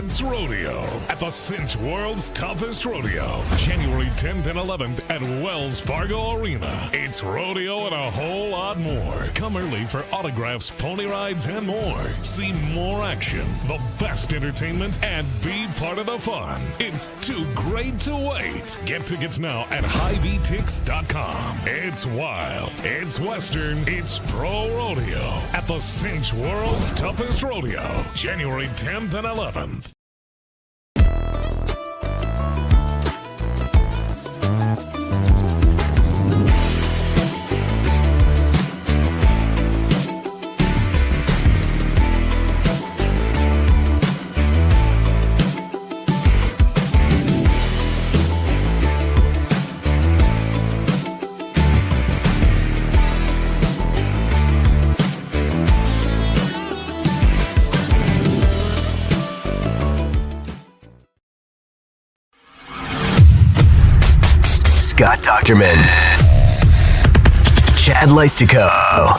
Let's Rodeo at the Cinch World's Toughest Rodeo, January 10th and 11th at Wells Fargo Arena. It's rodeo and a whole lot more. Come early for autographs, pony rides, and more. See more action, the best entertainment, and be part of the fun. It's too great to wait. Get tickets now at HiVTix.com. It's wild, it's western, it's pro rodeo at the Cinch World's Toughest Rodeo, January 10th and 11th. Scott Dochterman, Chad Leistikow,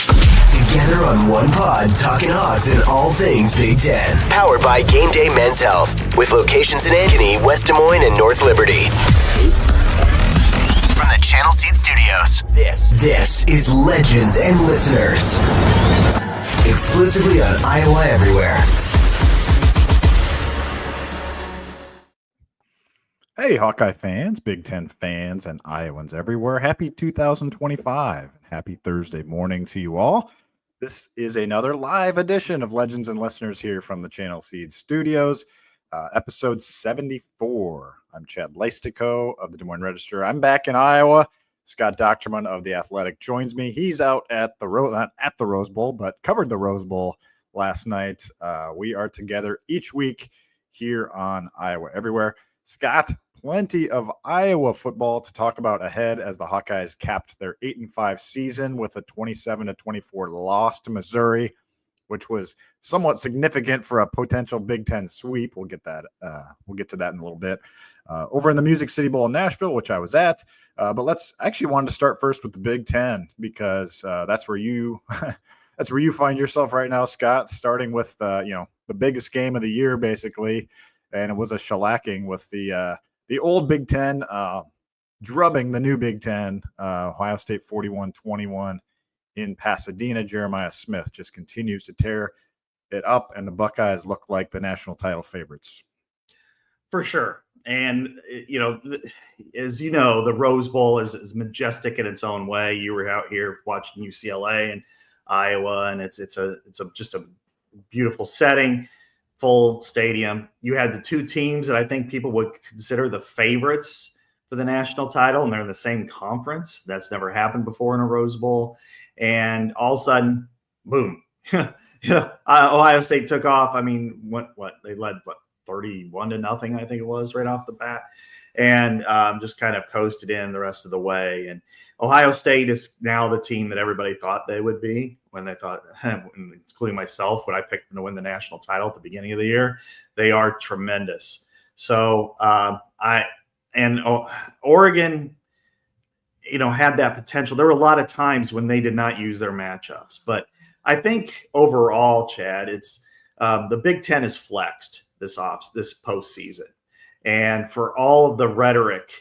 together on one pod, talking Hawks and all things Big Ten. Powered by GameDay Men's Health, with locations in Ankeny, West Des Moines, and North Liberty. From the Channel Seed Studios, this is Legends and Listeners, exclusively on Iowa Everywhere. Hey, Hawkeye fans, Big Ten fans, and Iowans everywhere. Happy 2025. Happy Thursday morning to you all. This is another live edition of Legends and Listeners here from the Channel Seed Studios, episode 74. I'm Chad Leistikow of the Des Moines Register. I'm back in Iowa. Scott Dochterman of The Athletic joins me. He's out at not at the Rose Bowl, but covered the Rose Bowl last night. We are together each week here on Iowa Everywhere. Scott, plenty of Iowa football to talk about ahead as the Hawkeyes capped their 8-5 season with a 27-24 loss to Missouri, which was somewhat significant for a potential Big Ten sweep. We'll get that. We'll get to that in a little bit. Over in the Music City Bowl in Nashville, which I was at, but let's actually wanted to start first with the Big Ten because that's where you that's where you find yourself right now, Scott. Starting with the biggest game of the year, basically. And it was a shellacking with the old Big Ten drubbing the new Big Ten. Ohio State 41-21 in Pasadena. Jeremiah Smith just continues to tear it up, and the Buckeyes look like the national title favorites. For sure. And, as you know, the Rose Bowl is majestic in its own way. You were out here watching UCLA and Iowa, and it's just a beautiful setting. Full stadium. You had the two teams that I think people would consider the favorites for the national title, and they're in the same conference. That's never happened before in a Rose Bowl. And all of a sudden, boom, Ohio State took off. I mean, what they led 31-0, I think it was, right off the bat, and just kind of coasted in the rest of the way. And Ohio State is now the team that everybody thought they would be when they thought, including myself, when I picked them to win the national title at the beginning of the year. They are tremendous. So Oregon, had that potential. There were a lot of times when they did not use their matchups, but I think overall, Chad, it's the Big Ten is flexed this postseason. And for all of the rhetoric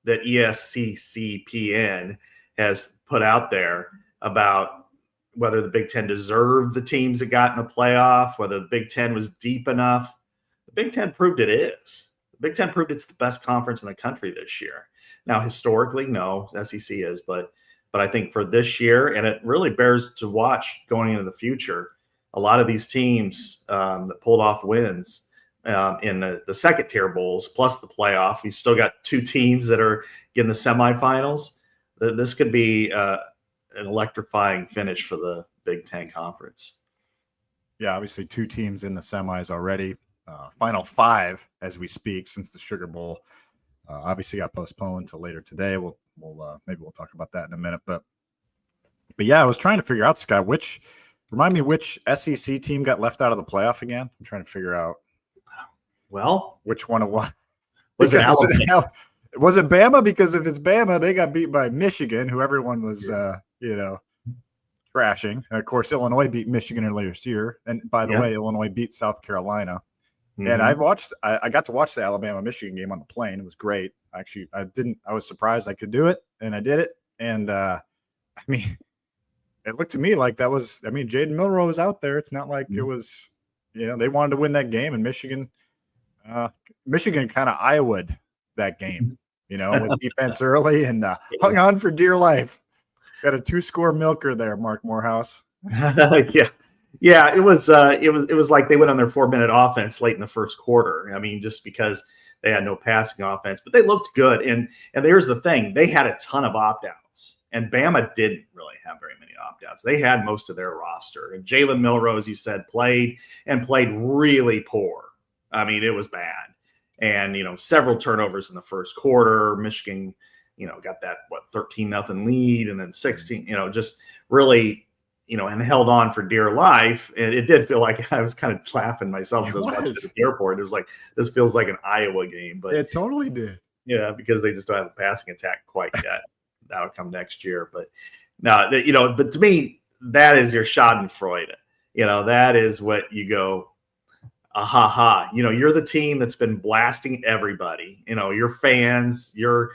that ESCCPN has put out there about whether the Big Ten deserved the teams that got in the playoff, whether the Big Ten was deep enough, the Big Ten proved it is. The Big Ten proved it's the best conference in the country this year. Now, historically, no, SEC is, but I think for this year, and it really bears to watch going into the future, a lot of these teams that pulled off wins in the second tier bowls, plus the playoff. You still got two teams that are in the semifinals. This could be an electrifying finish for the Big Ten Conference. Yeah, obviously two teams in the semis already. Final five as we speak, since the Sugar Bowl obviously got postponed till later today. Maybe we'll talk about that in a minute. But yeah, I was trying to figure out, Scott, remind me which SEC team got left out of the playoff again. I'm trying to figure out. Well, which one it was? Was it Alabama? Was it Bama? Because if it's Bama, they got beat by Michigan, who everyone was, trashing. And of course, Illinois beat Michigan earlier this year. And by the way, Illinois beat South Carolina And I got to watch the Alabama-Michigan game on the plane. It was great. Actually, I was surprised I could do it, and I did it. And, I mean, it looked to me like Jaden Milroe was out there. It's not like it was, they wanted to win that game, and Michigan kind of Iowa'd that game, with defense early and hung on for dear life. Got a 2-score milker there, Mark Morehouse. Yeah, it was like they went on their 4-minute offense late in the first quarter. I mean, just because they had no passing offense, but they looked good. And there's the thing, they had a ton of opt-outs, and Bama didn't really have very many opt-outs. They had most of their roster, and Jalen Milroe, as you said, played really poor. I mean, it was bad. And, several turnovers in the first quarter. Michigan, got that 13-0 lead, and then 16, just really, and held on for dear life. And it did feel like I was kind of laughing myself as I was watching at the airport. It was like, this feels like an Iowa game, but it totally did. Yeah, because they just don't have a passing attack quite yet. That'll come next year. But no, but to me, that is your Schadenfreude. That is what you go, ha. You're the team that's been blasting everybody. Your fans, your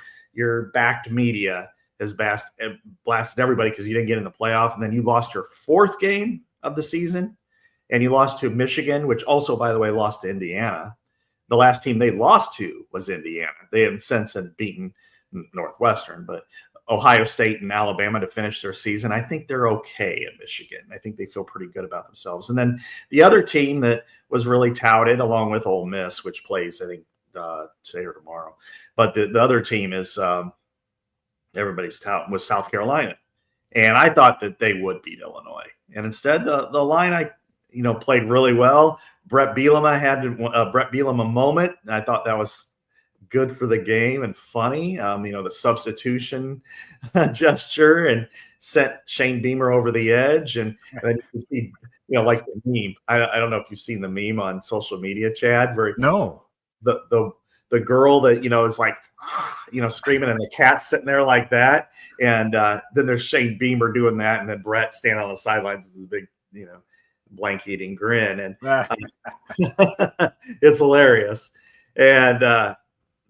backed media has blasted everybody because you didn't get in the playoff, and then you lost your 4th game of the season, and you lost to Michigan, which also, by the way, lost to Indiana. The last team they lost to was Indiana. They have since beaten Northwestern, but Ohio State and Alabama to finish their season. I think they're okay at Michigan. I think they feel pretty good about themselves. And then the other team that was really touted, along with Ole Miss, which plays, I think, today or tomorrow, but the other team is everybody's tout was South Carolina, and I thought that they would beat Illinois, and instead the Illini, played really well. Brett Bielema had a Brett Bielema moment, and I thought that was good for the game and funny. The substitution gesture and sent Shane Beamer over the edge, and then you can see, like the meme. I don't know if you've seen the meme on social media, Chad. No. The girl that is like, screaming, and the cat's sitting there like that, and then there's Shane Beamer doing that, and then Brett standing on the sidelines with his big, blank eating grin, and it's hilarious. And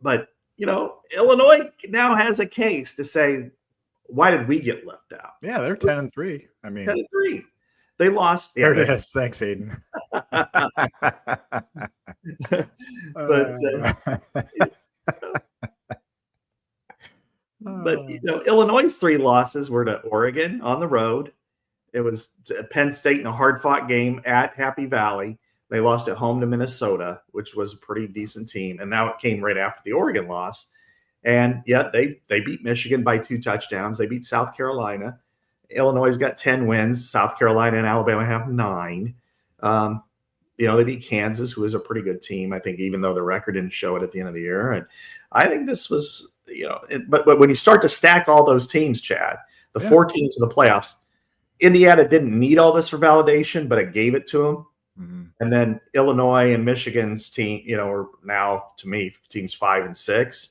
but Illinois now has a case to say, why did we get left out? Yeah, they're 10-3. I mean, 10-3. They lost. There it is. Thanks, Aiden. But Illinois' 3 losses were to Oregon on the road. It was to Penn State in a hard-fought game at Happy Valley. They lost at home to Minnesota, which was a pretty decent team, and now it came right after the Oregon loss. And yet they beat Michigan by 2 touchdowns. They beat South Carolina. Illinois got 10 wins. South Carolina and Alabama have 9. They beat Kansas, who is a pretty good team, I think, even though the record didn't show it at the end of the year. And I think this was, but when you start to stack all those teams, Chad, the 4 teams in the playoffs, Indiana didn't need all this for validation, but it gave it to them. Mm-hmm. And then Illinois and Michigan's team, are now, to me, teams 5 and 6.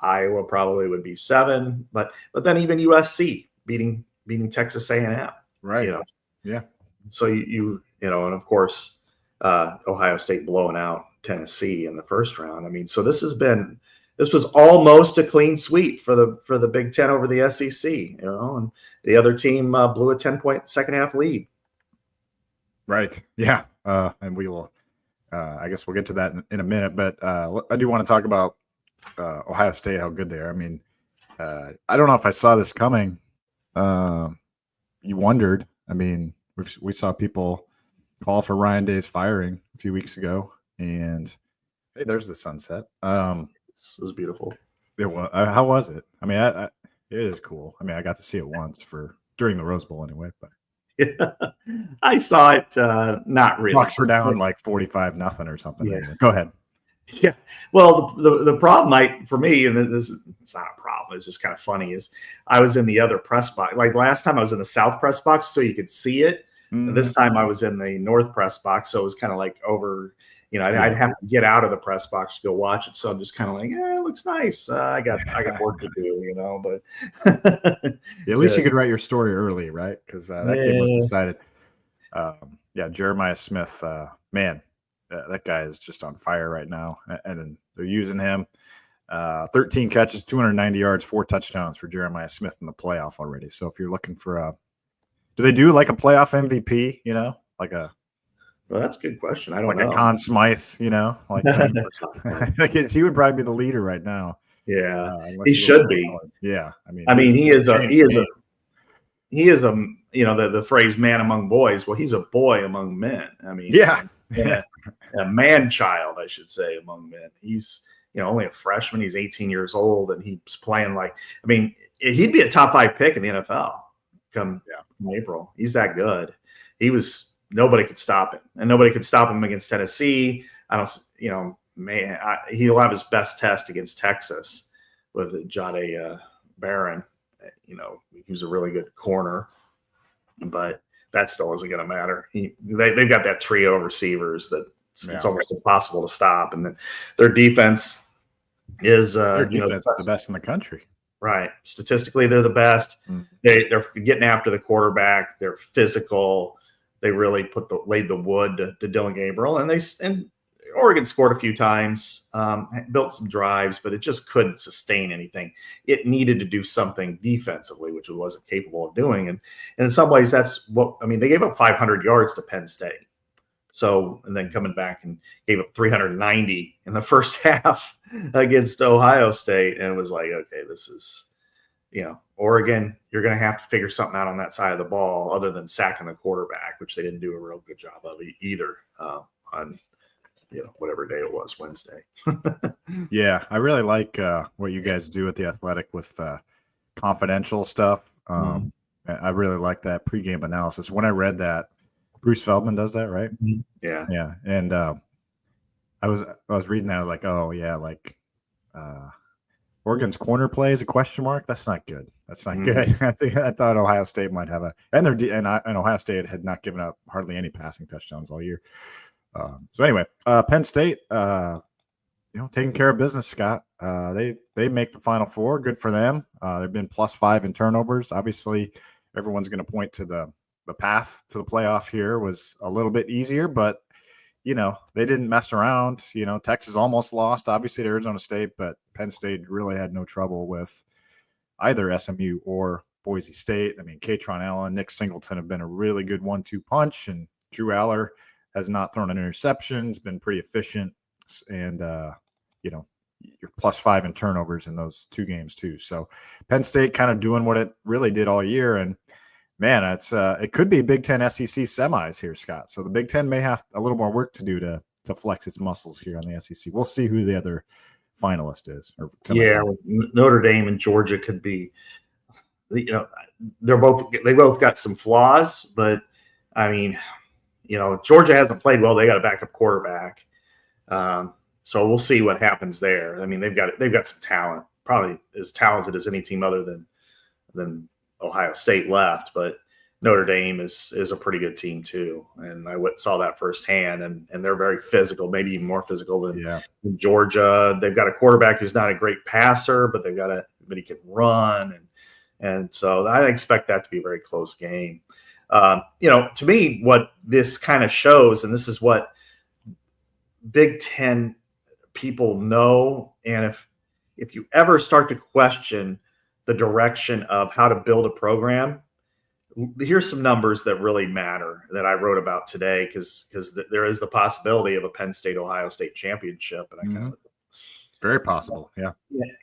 Iowa probably would be 7, but then even USC beating Texas A&M, right? Yeah. So you and of course Ohio State blowing out Tennessee in the first round. I mean, so this was almost a clean sweep for the Big Ten over the SEC, and the other team blew a 10-point second half lead. Right. Yeah. And we will. I guess we'll get to that in a minute, but I do want to talk about Ohio State, how good they are. I mean, I don't know if I saw this coming. You wondered. I mean, we saw people call for Ryan Day's firing a few weeks ago, and hey, there's the sunset. This was beautiful. It was. How was it? I mean, it is cool. I mean, I got to see it once during the Rose Bowl anyway, but. Yeah, I saw it. Not really. Bucks were down like 45-0 or something. Yeah. Go ahead. Yeah. Well, the problem for me, and it's not a problem, it's just kind of funny, is I was in the other press box. Like last time I was in the South press box so you could see it. Mm-hmm. And this time I was in the North press box, so it was kind of like over, I'd have to get out of the press box to go watch it. So I'm just kind of like, it looks nice. I got work to do, but at least you could write your story early, right? Because that game was decided. Jeremiah Smith, man, that guy is just on fire right now, and then they're using him. 13 catches, 290 yards, 4 touchdowns for Jeremiah Smith in the playoff already. So if you're looking for do they do like a playoff MVP? You know, like a Well, that's a good question. I don't like know. a Conn Smythe, you know, like he would probably be the leader right now. Yeah, unless he should be. Yeah, I mean, he is a you know, the phrase "man among boys." Well, he's a boy among men. I mean, yeah, a man child, I should say, among men. He's, you know, only a freshman. He's 18 years old, and he's playing like, I mean, he'd be a top 5 pick in the NFL come April. He's that good. Nobody could stop him, and nobody could stop him against Tennessee. I don't, you know, he'll have his best test against Texas with Jahdae Barron. You know, he's a really good corner, but that still isn't going to matter. They've got that trio of receivers that it's almost impossible to stop, and then their defense is their defense is the best in the country. Right, statistically, they're the best. They're getting after the quarterback. They're physical. They really laid the wood to Dylan Gabriel, and Oregon scored a few times, built some drives, but it just couldn't sustain anything. It needed to do something defensively, which it wasn't capable of doing. And in some ways, that's what, I mean, they gave up 500 yards to Penn State. So, and then coming back and gave up 390 in the first half against Ohio State. And it was like, okay, this is, you know, Oregon, you're going to have to figure something out on that side of the ball other than sacking the quarterback, which they didn't do a real good job of either on, you know, whatever day it was, Wednesday. Yeah, I really like what you guys do at The Athletic with confidential stuff. I really like that pregame analysis. When I read that, Bruce Feldman does that, right? Yeah. Yeah. And I was reading that, I was like, oh, yeah, like Oregon's corner play is a question mark. That's not good. That's not good. I thought Ohio State might have and Ohio State had not given up hardly any passing touchdowns all year. So anyway, Penn State, you know, taking care of business, Scott. They make the Final Four. Good for them. They've been +5 in turnovers. Obviously, everyone's going to point to the path to the playoff here was a little bit easier, but you know, they didn't mess around. You know, Texas almost lost, obviously, to Arizona State, but Penn State really had no trouble with either SMU or Boise State. I mean, Katron Allen, Nick Singleton have been a really good 1-2 punch, and Drew Aller has not thrown an interception. It's been pretty efficient, and you know, you're +5 in turnovers in those 2 games too. So Penn State kind of doing what it really did all year, and man, it could be Big Ten SEC semis here, Scott. So the Big Ten may have a little more work to do to flex its muscles here on the SEC. We'll see who the other finalist is. Yeah, Notre Dame and Georgia could be. You know, they both got some flaws, but I mean, you know, Georgia hasn't played well. They got a backup quarterback, so we'll see what happens there. I mean, they've got some talent, probably as talented as any team other than Ohio State left, but Notre Dame is a pretty good team too, and I saw that firsthand. And they're very physical, maybe even more physical than Georgia. They've got a quarterback who's not a great passer, but but he can run, and so I expect that to be a very close game. You know, to me, what this kind of shows, and this is what Big Ten people know, and if you ever start to question the direction of how to build a program, here's some numbers that really matter that I wrote about today, because there is the possibility of a Penn State Ohio State championship, and I kind of very possible, yeah.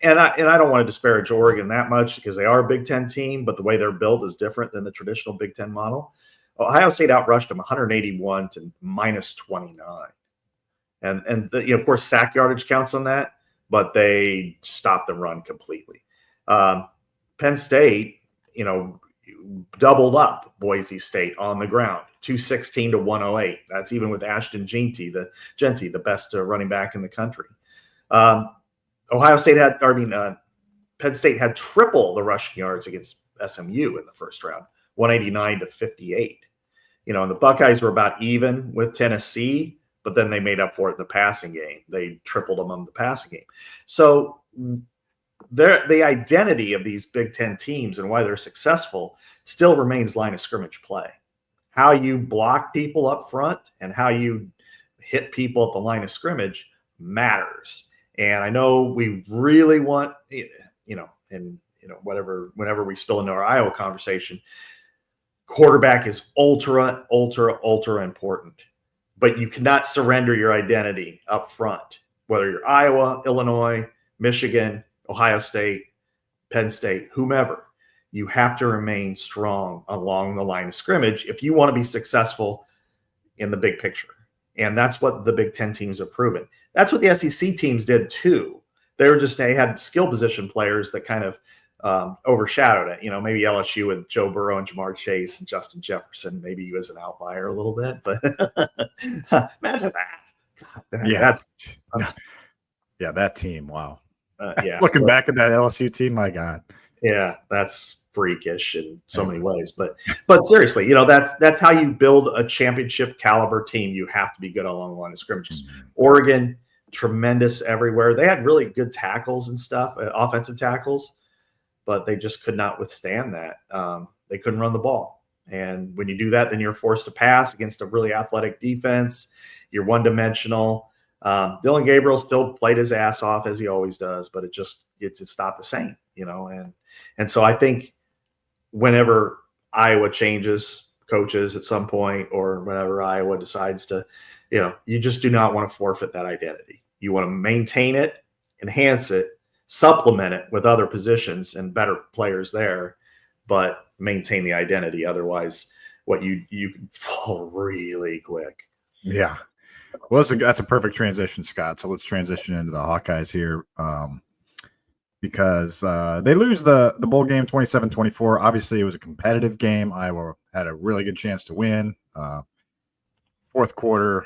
And I don't want to disparage Oregon that much because they are a Big Ten team, but the way they're built is different than the traditional Big Ten model. Ohio State outrushed them 181 to -29, and you know, of course, sack yardage counts on that, but they stopped the run completely. Penn State, you know, doubled up Boise State on the ground, 216 to 108. That's even with Ashton Jeanty, the best running back in the country. Penn State had triple the rushing yards against SMU in the first round, 189 to 58. You know, and the Buckeyes were about even with Tennessee, but then they made up for it in the passing game. They tripled them on the passing game. So the identity of these Big Ten teams and why they're successful still remains line of scrimmage play. How you block people up front and how you hit people at the line of scrimmage matters. And I know we really want, whenever we spill into our Iowa conversation, quarterback is ultra, ultra, ultra important. But you cannot surrender your identity up front, whether you're Iowa, Illinois, Michigan, Ohio State, Penn State, whomever. You have to remain strong along the line of scrimmage if you want to be successful in the big picture. And that's what the Big Ten teams have proven. That's what the SEC teams did too. They had skill position players that kind of overshadowed it. Maybe LSU with Joe Burrow and Jamar Chase and Justin Jefferson. Maybe he was an outlier a little bit, but imagine that. God, that team. Wow. Looking back at that LSU team, my God. Yeah, that's freakish in so many ways. But seriously, that's how you build a championship caliber team. You have to be good along the line of scrimmages. Mm-hmm. Oregon, tremendous everywhere. They had really good tackles and stuff, offensive tackles, but they just could not withstand that. They couldn't run the ball. And when you do that, then you're forced to pass against a really athletic defense. You're one-dimensional. Dylan Gabriel still played his ass off as he always does, but it's not the same, And so I think whenever Iowa changes coaches at some point, or whenever Iowa decides to, you just do not want to forfeit that identity. You want to maintain it, enhance it, supplement it with other positions and better players there, but maintain the identity. Otherwise, you can fall really quick. Yeah. Well, that's a perfect transition, Scott. So let's transition into the Hawkeyes here, because they lose the bowl game 27-24. Obviously, it was a competitive game. Iowa had a really good chance to win. Fourth quarter,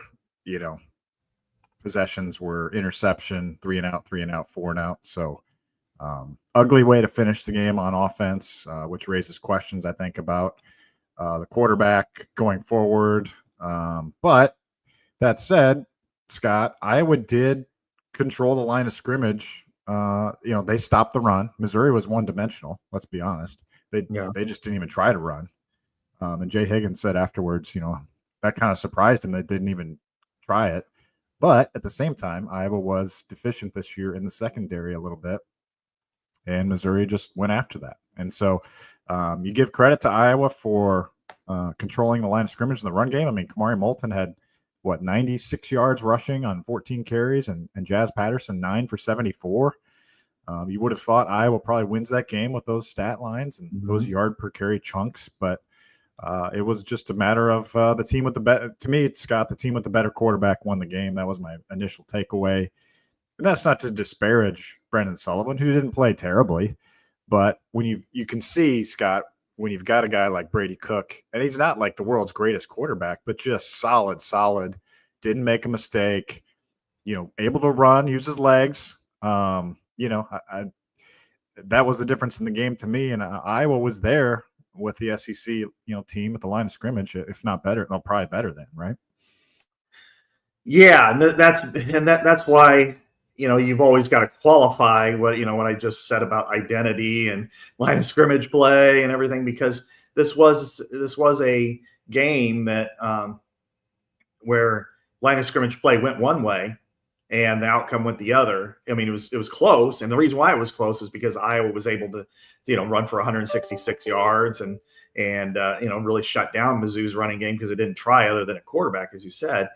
possessions were interception, 3 and out, 4 and out. So ugly way to finish the game on offense, which raises questions, I think, about the quarterback going forward. But that said, Scott, Iowa did control the line of scrimmage. They stopped the run. Missouri was one-dimensional, let's be honest. They just didn't even try to run. And Jay Higgins said afterwards, that kind of surprised him. They didn't even try it. But at the same time, Iowa was deficient this year in the secondary a little bit, and Missouri just went after that. And so you give credit to Iowa for controlling the line of scrimmage in the run game. I mean, Kamari Moulton had 96 yards rushing on 14 carries, and Jazz Patterson 9 for 74. You would have thought Iowa probably wins that game with those stat lines and those yard per carry chunks, but it was just a matter of the team with the better. To me, Scott, the team with the better quarterback won the game. That was my initial takeaway. And that's not to disparage Brendan Sullivan, who didn't play terribly, but when you can see, Scott, when you've got a guy like Brady Cook, and he's not like the world's greatest quarterback, but just solid, didn't make a mistake, able to run, use his legs. That was the difference in the game to me. And Iowa was there with the SEC, team at the line of scrimmage, if not better, probably better than, right? Yeah, and that's why you've always got to qualify what I just said about identity and line of scrimmage play and everything, because this was a game that where line of scrimmage play went one way and the outcome went the other. I mean, it was close, and the reason why it was close is because Iowa was able to run for 166 yards and really shut down Mizzou's running game because it didn't try other than a quarterback, as you said.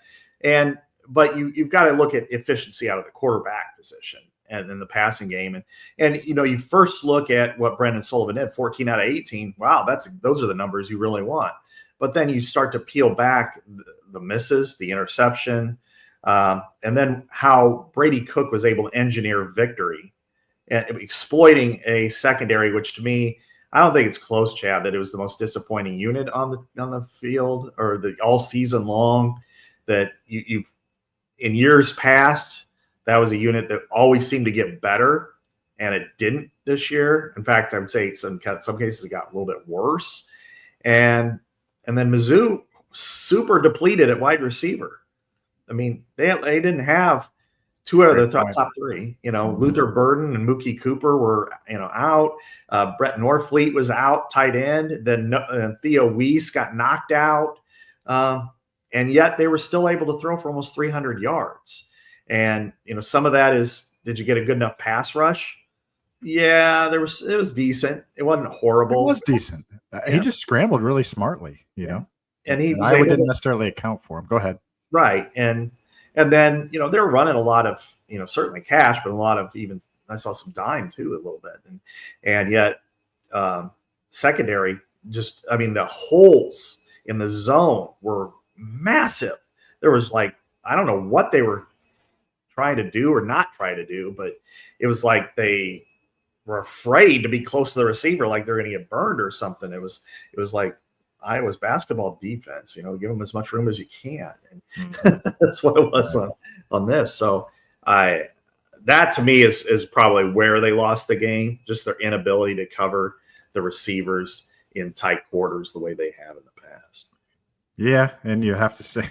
But you've got to look at efficiency out of the quarterback position and in the passing game. And you first look at what Brendan Sullivan did, 14 out of 18. Wow, those are the numbers you really want. But then you start to peel back the misses, the interception, and then how Brady Cook was able to engineer victory and exploiting a secondary, which to me, I don't think it's close, Chad, that it was the most disappointing unit on the field or the all season long. That you've in years past, that was a unit that always seemed to get better, and it didn't this year. In fact, I would say some cases it got a little bit worse. And then Mizzou, super depleted at wide receiver. I mean, they didn't have two out of the top three. Luther Burden and Mookie Cooper were out. Brett Norfleet was out, tight end. Then Theo Weiss got knocked out. and yet they were still able to throw for almost 300 yards. And, some of that is, did you get a good enough pass rush? Yeah, it was decent. It wasn't horrible. It was decent. Yeah. He just scrambled really smartly, know. And he was Iowa able didn't to, necessarily account for him. Go ahead. right. And then, they were running a lot of, certainly cash, but a lot of even, I saw some dime too, a little bit. And yet secondary, the holes in the zone were massive. There was I don't know what they were trying to do or not try to do, but it was like they were afraid to be close to the receiver, like they're going to get burned or something. It was like Iowa's basketball defense, give them as much room as you can. And that's what it was on this. So that to me is probably where they lost the game, just their inability to cover the receivers in tight quarters the way they have in the past. Yeah, and you have to say,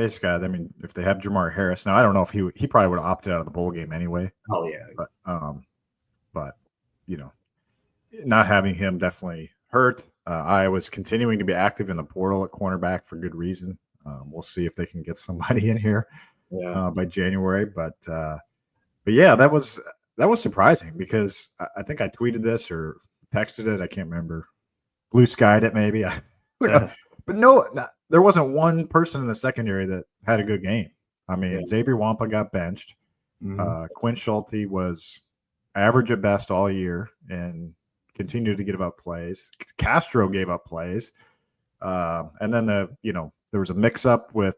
Scott, if they have Jamar Harris, now I don't know if he probably would have opted out of the bowl game anyway. Oh yeah. But not having him definitely hurt. Iowa's continuing to be active in the portal at cornerback for good reason. We'll see if they can get somebody in here by January. But yeah, that was surprising because I think I tweeted this or texted it. I can't remember. Blue skied it maybe. But no, there wasn't one person in the secondary that had a good game. Xavier Wampa got benched. Quinn Schulte was average at best all year and continued to give up plays. Castro gave up plays. And then there was a mix-up with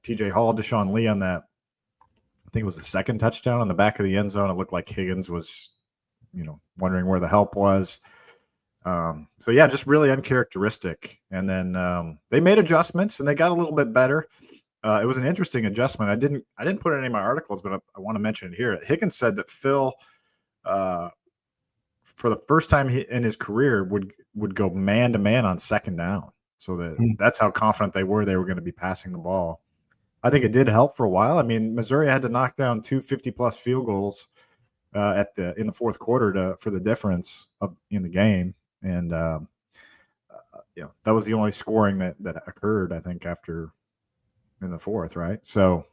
T.J. Hall, Deshaun Lee on that. I think it was the second touchdown on the back of the end zone. It looked like Higgins was, wondering where the help was. So yeah, just really uncharacteristic. And then they made adjustments and they got a little bit better. It was an interesting adjustment. I didn't put it in any of my articles, but I want to mention it here. Higgins said that Phil, for the first time in his career, would go man to man on second down. So that's how confident they were going to be passing the ball. I think it did help for a while. Missouri had to knock down 2 50-plus field goals in the fourth quarter for the difference in the game. And that was the only scoring that occurred, I think, after in the fourth, right? So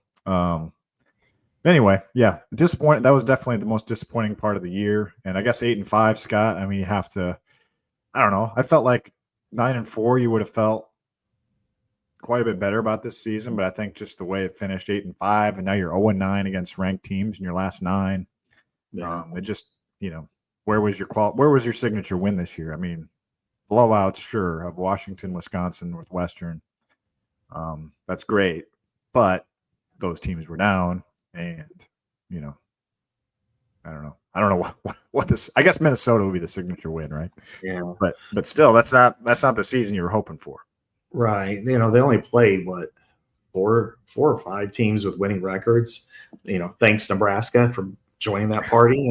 anyway, yeah, disappointing. That was definitely the most disappointing part of the year. And I guess 8-5, Scott. You have to. I don't know. I felt like 9-4, you would have felt quite a bit better about this season, but I think just the way it finished 8-5, and now you're 0-9 against ranked teams in your last 9. Yeah. It just, where was your signature win this year? Blowouts, sure, of Washington, Wisconsin, Northwestern. That's great, but those teams were down, and I don't know what this. I guess Minnesota would be the signature win, right? Yeah, but still, that's not the season you were hoping for. Right. They only played four or five teams with winning records. Thanks Nebraska for joining that party.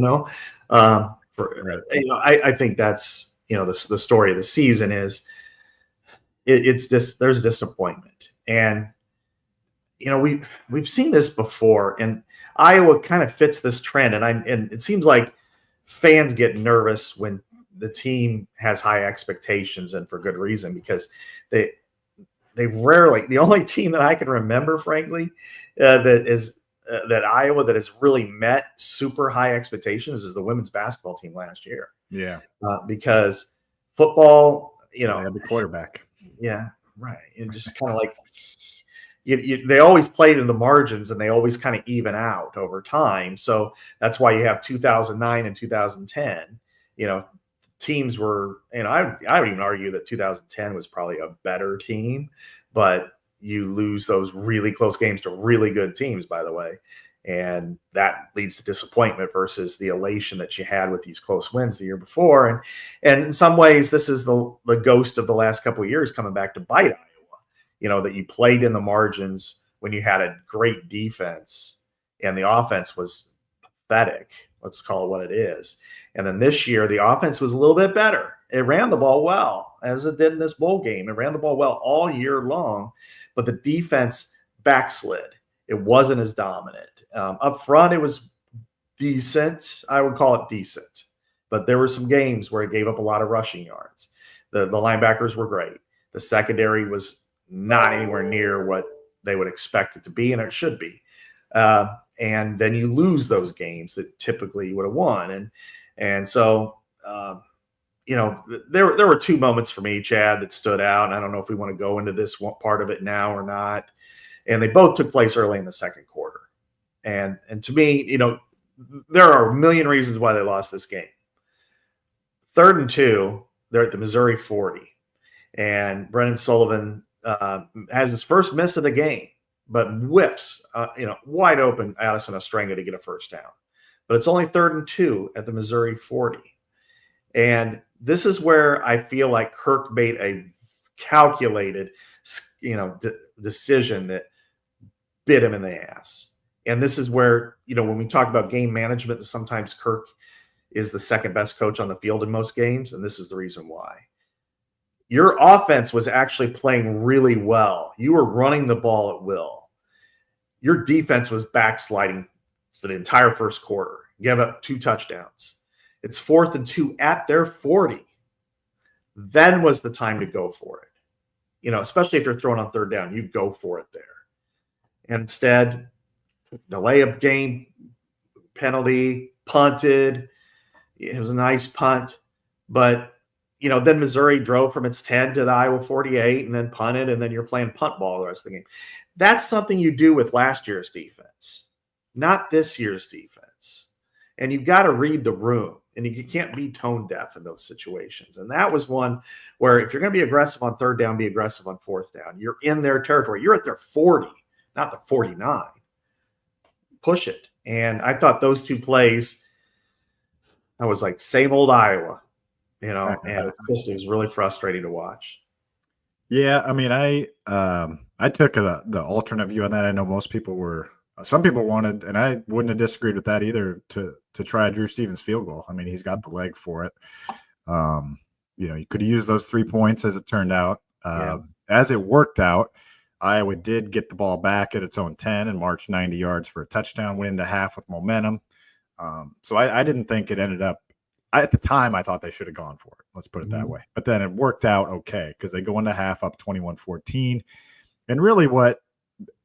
I think that's the story of the season is it's just there's disappointment, and we've seen this before, and Iowa kind of fits this trend, and it seems like fans get nervous when the team has high expectations, and for good reason, because they rarely, the only team that I can remember, frankly, that Iowa that has really met super high expectations is the women's basketball team last year. Yeah, because football, they had the quarterback. Yeah, right. And just kind of like they always played in the margins, and they always kind of even out over time. So that's why you have 2009 and 2010. Teams were, I would even argue that 2010 was probably a better team, but you lose those really close games to really good teams, by the way. And that leads to disappointment versus the elation that you had with these close wins the year before. And in some ways, this is the ghost of the last couple of years coming back to bite Iowa, that you played in the margins when you had a great defense and the offense was pathetic. Let's call it what it is. And then this year, the offense was a little bit better. It ran the ball well, as it did in this bowl game. It ran the ball well all year long, but the defense backslid. It wasn't as dominant. Up front, it was decent. I would call it decent. But there were some games where it gave up a lot of rushing yards. The linebackers were great. The secondary was not anywhere near what they would expect it to be, and it should be. And then you lose those games that typically you would have won. And so, there were two moments for me, Chad, that stood out. And I don't know if we want to go into this one part of it now or not. And they both took place early in the second quarter. And to me, there are a million reasons why they lost this game. 3rd and 2, they're at the Missouri 40. And Brendan Sullivan has his first miss of the game, but whiffs, wide open Addison Ostrenga to get a first down. But it's only 3rd and 2 at the Missouri 40. And this is where I feel like Kirk made a calculated, decision that bit him in the ass. And this is where, when we talk about game management, sometimes Kirk is the second best coach on the field in most games. And this is the reason why. Your offense was actually playing really well. You were running the ball at will. Your defense was backsliding for the entire first quarter. You gave up 2 touchdowns. It's 4th and 2 at their 40. Then was the time to go for it. Especially if you're throwing on 3rd down, you go for it there. And instead, delay of game, penalty, punted. It was a nice punt. But, then Missouri drove from its 10 to the Iowa 48 and then punted, and then you're playing punt ball the rest of the game. That's something you do with last year's defense, not this year's defense. And you've got to read the room, and you can't be tone deaf in those situations. And that was one where if you're going to be aggressive on 3rd down, be aggressive on 4th down. You're in their territory. You're at their 40, not the 49. Push it. And I thought those 2 plays, I was like, same old Iowa, and it was really frustrating to watch. Yeah, I mean, I took the alternate view on that. I know some people wanted, and I wouldn't have disagreed with that either, to try Drew Stevens field goal. I mean, he's got the leg for it. You could have used those 3 points as it turned out. As it worked out, Iowa did get the ball back at its own 10 and marched 90 yards for a touchdown, went into half with momentum. So I didn't think it ended up. At the time, I thought they should have gone for it. Let's put it that way. But then it worked out okay because they go into half up 21-14. And really what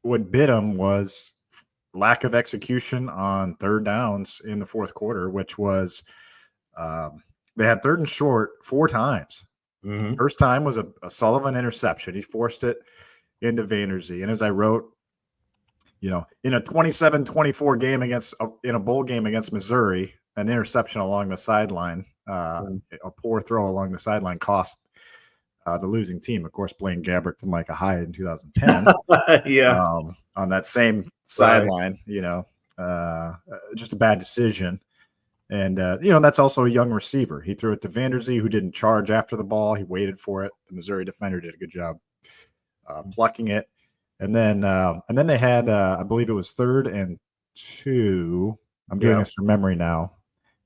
bit them was lack of execution on 3rd downs in the 4th quarter, which was they had 3rd and short 4 times. Mm-hmm. First time was a Sullivan interception. He forced it into Vanderzee. And as I wrote, in a 27-24 game in a bowl game against Missouri, an interception along the sideline, a poor throw along the sideline cost the losing team. Of course, Blaine Gabbert to Micah Hyde in 2010. On that same sideline, just a bad decision. And, that's also a young receiver. He threw it to Vanderzee, who didn't charge after the ball. He waited for it. The Missouri defender did a good job plucking it. And then they had, I believe it was 3rd and 2. I'm doing this from memory now.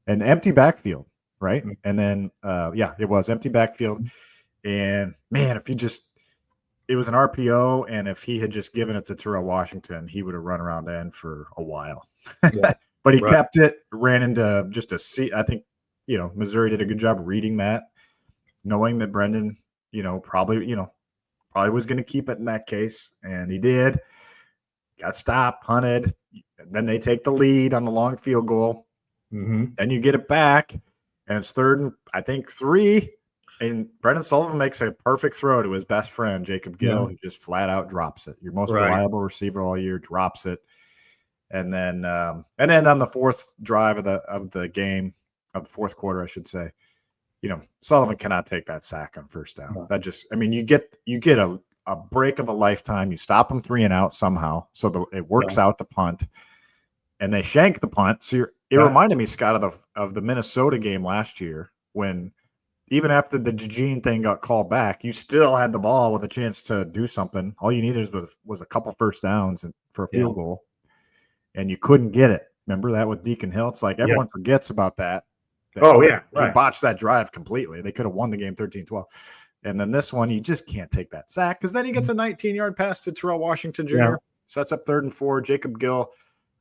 An empty backfield, right? Mm-hmm. And then, it was empty backfield. And, man, it was an RPO, and if he had just given it to Terrell Washington, he would have run around end for a while. Yeah. But he kept it, ran into just a seat. I think, Missouri did a good job reading that, knowing that Brendan, probably was going to keep it in that case. And he did. Got stopped, punted. Then they take the lead on the long field goal. Mm-hmm. Then you get it back, and it's 3rd and, I think, 3. And Brendan Sullivan makes a perfect throw to his best friend, Jacob Gill, who just flat out drops it. Your most reliable receiver all year drops it. And then on the 4th drive of the game, of the 4th quarter, I should say, Sullivan cannot take that sack on 1st down. No. That just, you get a break of a lifetime. You stop them 3 and out somehow, so it works out the punt, and they shank the punt. So it reminded me, Scott, of the Minnesota game last year when, even after the Eugene thing got called back, you still had the ball with a chance to do something. All you needed was a couple 1st downs for a field goal, and you couldn't get it. Remember that with Deacon Hill? It's like everyone forgets about that. He botched that drive completely. They could have won the game 13-12. And then this one, you just can't take that sack because then he gets a 19-yard pass to Terrell Washington Jr., sets up 3rd and 4. Jacob Gill,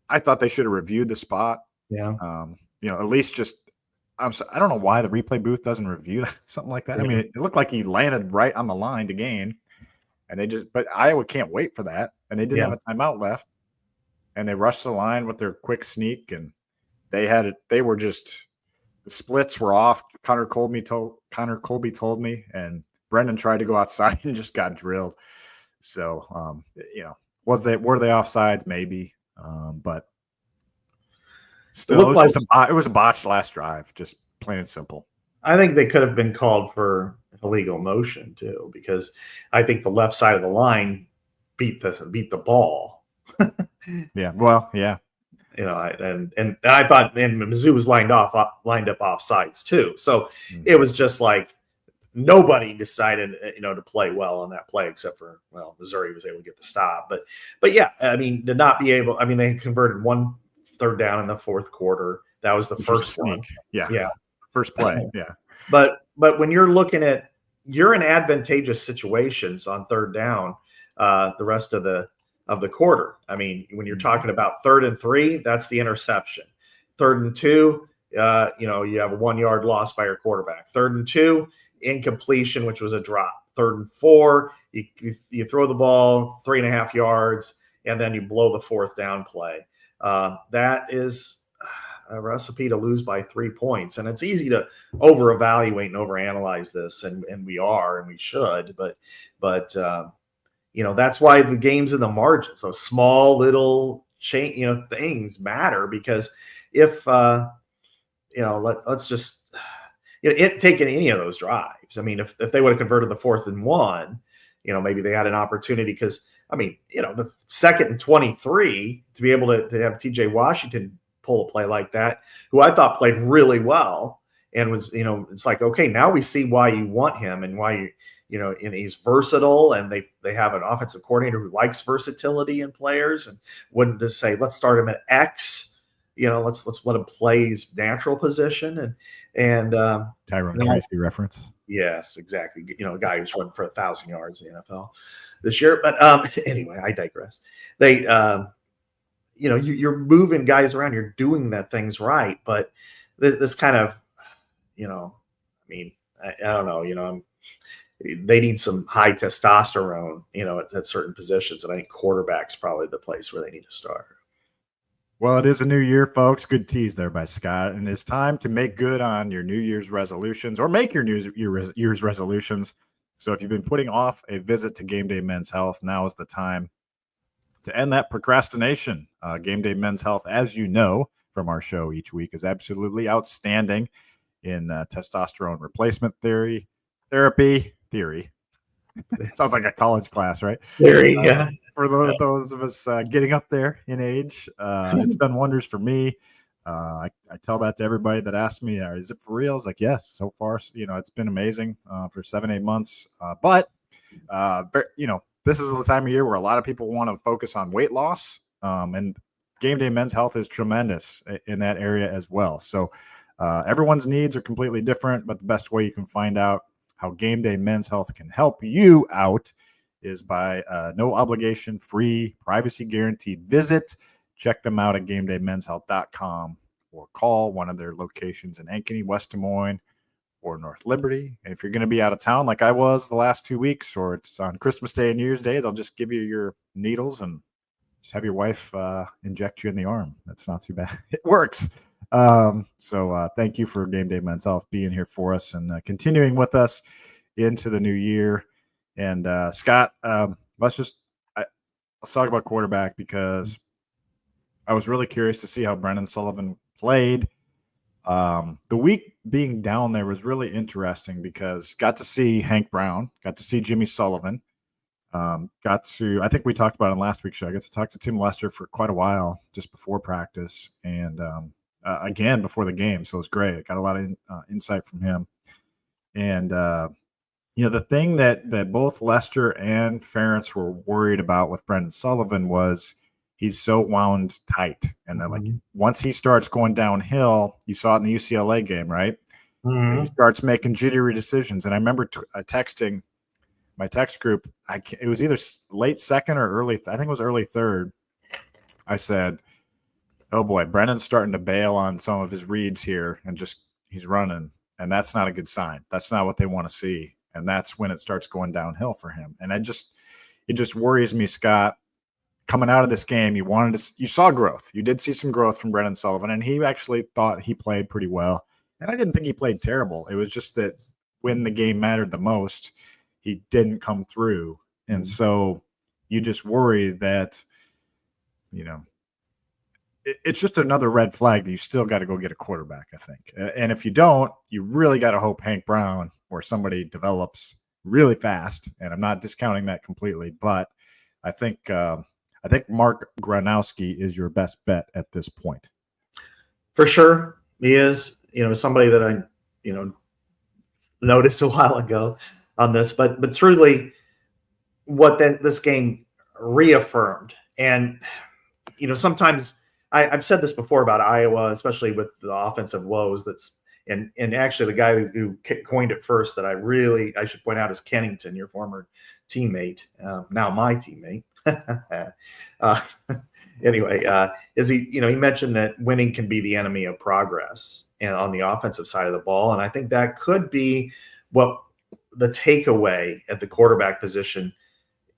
I thought they should have reviewed the spot. Yeah. At least just – I don't know why the replay booth doesn't review something like that. I mean, it looked like he landed right on the line to gain. And but Iowa can't wait for that. And they didn't have a timeout left. And they rushed the line with their quick sneak. And they were just, the splits were off. Connor Colby told me, and Brendan tried to go outside and just got drilled. So, were they offside? Maybe. But still, it was a botched last drive, just plain and simple. I think they could have been called for illegal motion too, because I think the left side of the line beat the ball. Yeah. Well, yeah. And I thought, and Mizzou was lined up offsides too. So it was just like nobody decided, to play well on that play, except for, Missouri was able to get the stop. But yeah, I mean, to not be able, I mean, they converted 1 third down in the fourth quarter. That was the first one. Yeah. First play. Yeah. But when you're looking at, you're in advantageous situations on third down, the rest of the quarter. I mean, when you're talking about 3rd and 3, that's the interception. 3rd and 2, you have a 1 yard loss by your quarterback. 3rd and 2, incompletion, which was a drop. 3rd and 4, you throw the ball 3.5 yards, and then you blow the 4th down play. That is a recipe to lose by 3 points. And it's easy to over-evaluate and overanalyze this, and we are, and we should. But that's why the game's in the margins. Those small little things matter, because if let's just taking any of those drives. I mean, if they would have converted the 4th and 1, maybe they had an opportunity, because I mean, the 2nd and 23 to be able to have TJ Washington pull a play like that, who I thought played really well, and was, it's like, okay, now we see why you want him and why and he's versatile, and they have an offensive coordinator who likes versatility in players, and wouldn't just say, let's start him at X, let's let him play his natural position, and Tyrone Tracy reference. Yes, exactly. A guy who's run for 1,000 yards in the NFL this year. But anyway, I digress. They, you're moving guys around, you're doing that things right, but this kind of, I mean, I don't know, they need some high testosterone, at certain positions. And I think quarterback's probably the place where they need to start. Well, it is a new year, folks. Good tease there by Scott. And it's time to make good on your New Year's resolutions, or make your New Year's resolutions. So if you've been putting off a visit to GameDay Men's Health, now is the time to end that procrastination. GameDay Men's Health, as you know from our show each week, is absolutely outstanding in testosterone replacement therapy. Sounds like a college class, right? Theory, yeah. For those of us getting up there in age, it's done wonders for me. I tell that to everybody that asks me, is it for real? It's like, yes, so far, it's been amazing for 7-8 months. But this is the time of year where a lot of people want to focus on weight loss. And GameDay Men's Health is tremendous in that area as well. So everyone's needs are completely different, but the best way you can find out how GameDay Men's Health can help you out is by no obligation, free, privacy guaranteed visit. Check them out at GameDayMen'sHealth.com, or call one of their locations in Ankeny, West Des Moines, or North Liberty. And if you're going to be out of town like I was the last 2 weeks, or it's on Christmas Day and New Year's Day, they'll just give you your needles and just have your wife inject you in the arm. That's not too bad. It works. So thank you for GameDay Men's Health being here for us and continuing with us into the new year. And Scott, let's talk about quarterback, because I was really curious to see how Brendan Sullivan played. The week being down there was really interesting, because got to see Hank Brown, got to see Jimmy Sullivan, I think we talked about it in last week's show. I got to talk to Tim Lester for quite a while just before practice, and again before the game. So it was great. I got a lot of insight from him. And the thing that both Lester and Ferentz were worried about with Brendan Sullivan was he's so wound tight. And then, like, once he starts going downhill, you saw it in the UCLA game, right? Mm-hmm. He starts making jittery decisions. And I remember texting my text group. It was either late second or early. I think it was early third. I said, oh boy, Brendan's starting to bail on some of his reads here, and he's running. And that's not a good sign. That's not what they want to see. And that's when it starts going downhill for him. And it just worries me, Scott. Coming out of this game, you saw growth. You did see some growth from Brennan Sullivan, and he actually thought he played pretty well. And I didn't think he played terrible. It was just that when the game mattered the most, he didn't come through. And so you just worry that, it's just another red flag that you still got to go get a quarterback, I think. And if you don't, you really got to hope Hank Brown or somebody develops really fast. And I'm not discounting that completely, but I think Mark Gronowski is your best bet at this point. For sure, he is. Somebody that I, noticed a while ago on this, but truly, what this game reaffirmed, and sometimes I've said this before about Iowa, especially with the offensive woes. And actually the guy who coined it first that I should point out is Kennington, your former teammate, now my teammate. Anyway, he mentioned that winning can be the enemy of progress and on the offensive side of the ball. And I think that could be what the takeaway at the quarterback position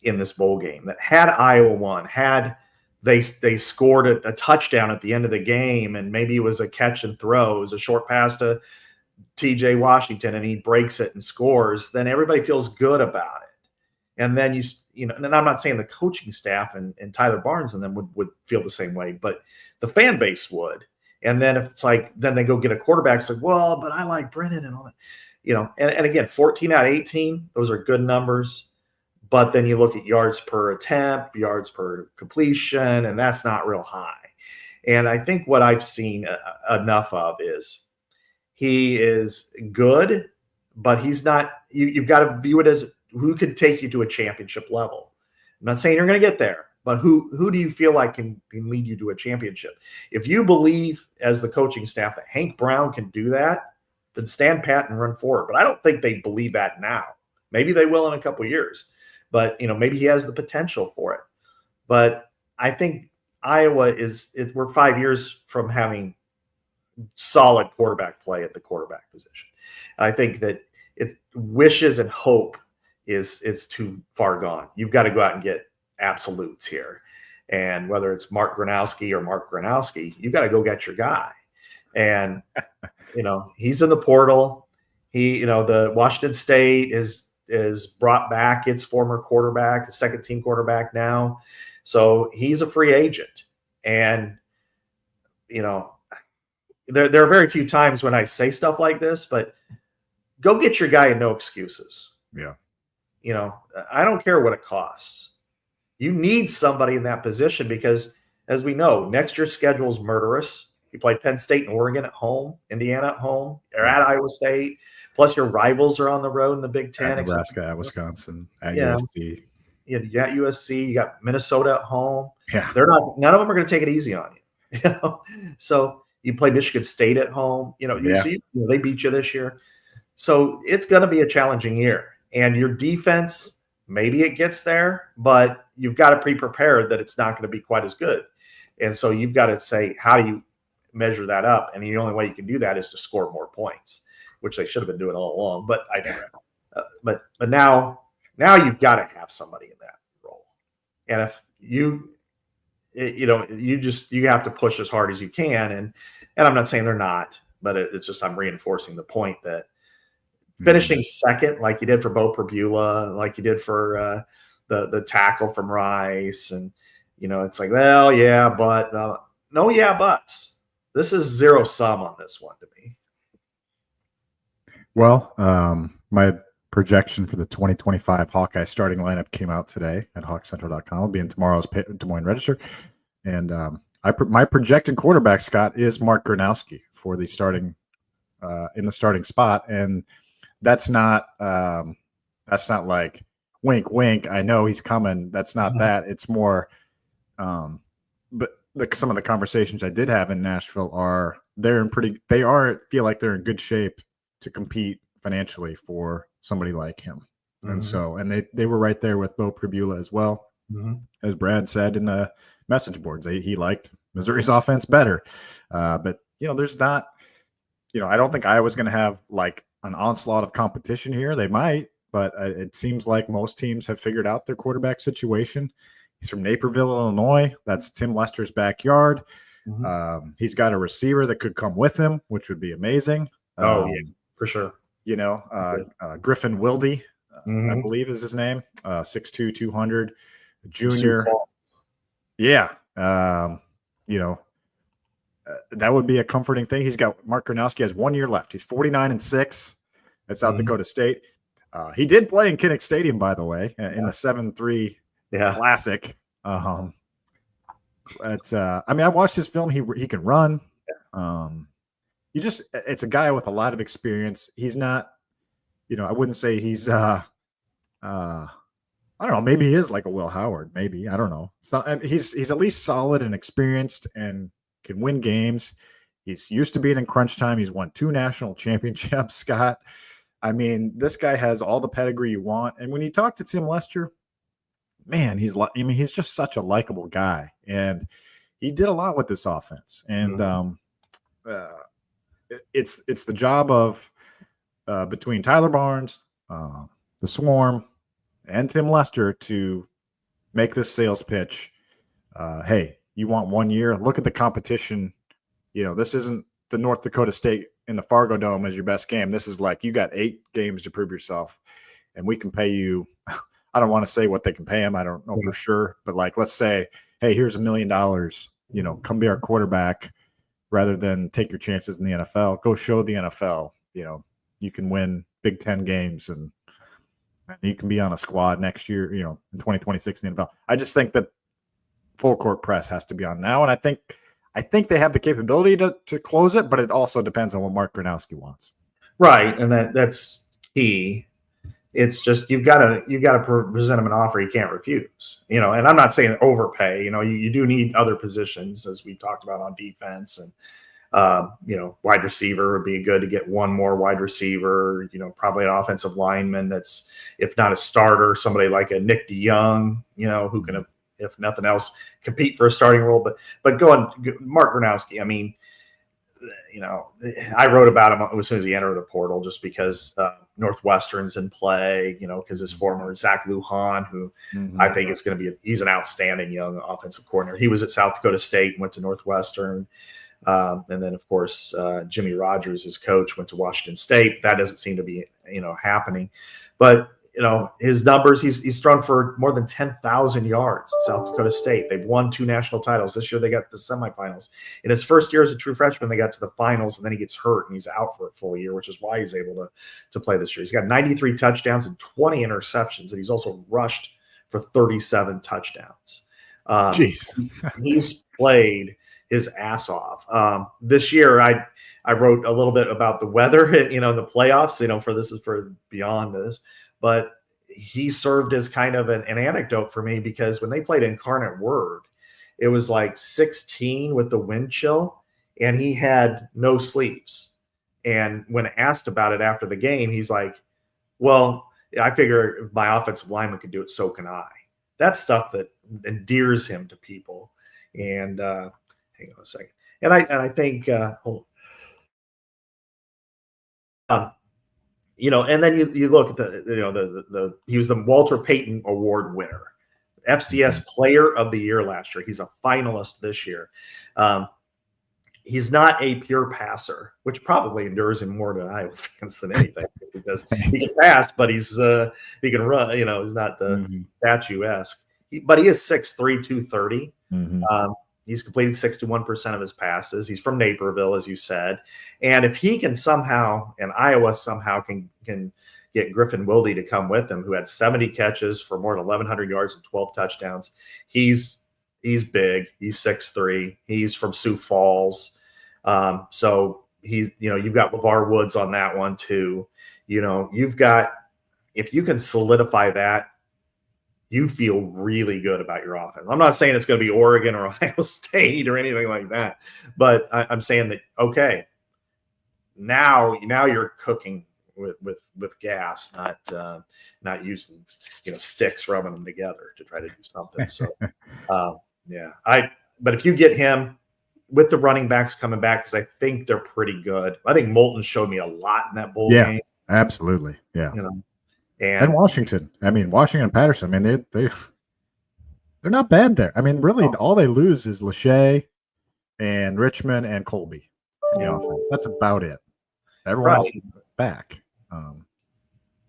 in this bowl game, that had Iowa won, had they scored a touchdown at the end of the game, and maybe it was a catch and throw, it was a short pass to TJ Washington and he breaks it and scores, then everybody feels good about it. And then and I'm not saying the coaching staff and Tyler Barnes and them would feel the same way, but the fan base would. And then if it's like, then they go get a quarterback, it's like, well, but I like Brennan and all that, and again, 14 out of 18, those are good numbers. But then you look at yards per attempt, yards per completion, and that's not real high. And I think what I've seen enough of is he is good, but he's not – you've got to view it as who could take you to a championship level. I'm not saying you're going to get there, but who do you feel like can lead you to a championship? If you believe, as the coaching staff, that Hank Brown can do that, then stand pat and run forward. But I don't think they believe that now. Maybe they will in a couple of years. But, maybe he has the potential for it. But I think Iowa we're 5 years from having solid quarterback play at the quarterback position. I think that wishes and hope is too far gone. You've got to go out and get absolutes here. And whether it's Mark Gronowski, you've got to go get your guy. And, he's in the portal. The Washington State is brought back its former quarterback, a second team quarterback now. So he's a free agent. And, there are very few times when I say stuff like this, but go get your guy and no excuses. Yeah. I don't care what it costs. You need somebody in that position because, as we know, next year's schedule is murderous. You play Penn State and Oregon at home, Indiana at home, or at Iowa State. Plus, your rivals are on the road in the Big Ten. At Nebraska, at Wisconsin, at USC. You got USC. You got Minnesota at home. Yeah, none of them are going to take it easy on you. So you play Michigan State at home. They beat you this year. So it's going to be a challenging year. And your defense, maybe it gets there, but you've got to be prepared that it's not going to be quite as good. And so you've got to say, how do you measure that up? And the only way you can do that is to score more points, which they should have been doing all along. But I never. But now you've got to have somebody in that role. And if you have to push as hard as you can. And I'm not saying they're not, but it's just I'm reinforcing the point that finishing second, like you did for Bo Perbula, like you did for the tackle from Rice, and it's like, well, yeah, but no, yeah, buts. This is zero sum on this one to me. Well, my projection for the 2025 Hawkeye starting lineup came out today at hawkcentral.com. It'll be in tomorrow's Des Moines Register. And my projected quarterback, Scott, is Mark Gronowski for the starting in the starting spot. And that's not like wink, wink. I know he's coming. That's not that. It's more, but some of the conversations I did have in Nashville feel like they're in good shape to compete financially for somebody like him. And so, and they were right there with Bo Perbula as well. As Brad said in the message boards, he liked Missouri's offense better. But there's not, I don't think Iowa's going to have like an onslaught of competition here. They might, but it seems like most teams have figured out their quarterback situation. He's from Naperville, Illinois. That's Tim Lester's backyard. Mm-hmm. He's got a receiver that could come with him, which would be amazing. Yeah, for sure. Griffin Wilde, Mm-hmm. I believe is his name, 6'2", 200, junior. Yeah. That would be a comforting thing. He's got Mark Gronowski has 1 year left. He's 49-6 at South Dakota State. He did play in Kinnick Stadium, by the way, in the 7-3 Classic. I watched his film. He can run. It's a guy with a lot of experience. He's not, I wouldn't say he's I don't know, maybe he is like a Will Howard, maybe. I don't know. He's at least solid and experienced and can win games. He's used to being in crunch time. He's won 2 national championships, Scott. I mean, this guy has all the pedigree you want. And when you talk to Tim Lester, man, he's just such a likable guy. And he did a lot with this offense. And it's the job of between Tyler Barnes, the Swarm, and Tim Lester to make this sales pitch. Hey, you want 1 year? Look at the competition. This isn't the North Dakota State in the Fargo Dome as your best game. This is like you got 8 games to prove yourself, and we can pay you. I don't want to say what they can pay him. I don't know for sure, but let's say, hey, here's $1 million. Come be our quarterback rather than take your chances in the NFL. Go show the NFL. You can win Big Ten games and you can be on a squad next year, in 2026 in the NFL. I just think that full court press has to be on now. And I think they have the capability to close it, but it also depends on what Mark Gronowski wants. Right. And that's key. It's just, you've got to present him an offer you can't refuse, and I'm not saying overpay, you do need other positions as we talked about on defense and, wide receiver would be good to get one more wide receiver, probably an offensive lineman that's, if not a starter, somebody like a Nick DeYoung, who can, if nothing else, compete for a starting role. But Mark Gronowski, I wrote about him as soon as he entered the portal, just because Northwestern's in play, because his former Zach Lujan, who I think is going to he's an outstanding young offensive coordinator. He was at South Dakota State, went to Northwestern. And then, of course, Jimmy Rogers, his coach, went to Washington State. That doesn't seem to be, happening. But, his numbers, he's thrown for more than 10,000 yards at South Dakota State. They've won 2 national titles. This year they got the semifinals. In his first year as a true freshman, they got to the finals, and then he gets hurt, and he's out for a full year, which is why he's able to play this year. He's got 93 touchdowns and 20 interceptions, and he's also rushed for 37 touchdowns. He's played his ass off. This year, I wrote a little bit about the weather, in the playoffs, this is for beyond this, but he served as kind of an anecdote for me, because when they played Incarnate Word, it was like 16 with the wind chill, and he had no sleeves. And when asked about it after the game, he's like, well, I figure if my offensive lineman could do it, so can I. That's stuff that endears him to people. And hang on a second. And I think, and then you look at the he was the Walter Payton Award winner, FCS Player of the Year last year. He's a finalist this year. He's not a pure passer, which probably endures him more to Iowa fans than anything, because he can pass, but he can run. He's not the statuesque. But he is 6'3", 230. He's completed 61% of his passes. He's from Naperville, as you said. And if he can somehow, and Iowa somehow can get Griffin Wilde to come with him, who had 70 catches for more than 1,100 yards and 12 touchdowns, he's big. He's 6'3". He's from Sioux Falls. So you've got LeVar Woods on that one too. You've got, if you can solidify that, you feel really good about your offense. I'm not saying it's going to be Oregon or Ohio State or anything like that, but I'm saying that, okay, now you're cooking with gas, not using sticks, rubbing them together to try to do something. So but if you get him with the running backs coming back, because I think they're pretty good. I think Moulton showed me a lot in that bowl game. Absolutely. Yeah. And Washington. I mean, Washington and Patterson. I mean, they're not bad there. I mean, really, all they lose is Lachey and Richmond and Colby in the offense. That's about it. Everyone else is back.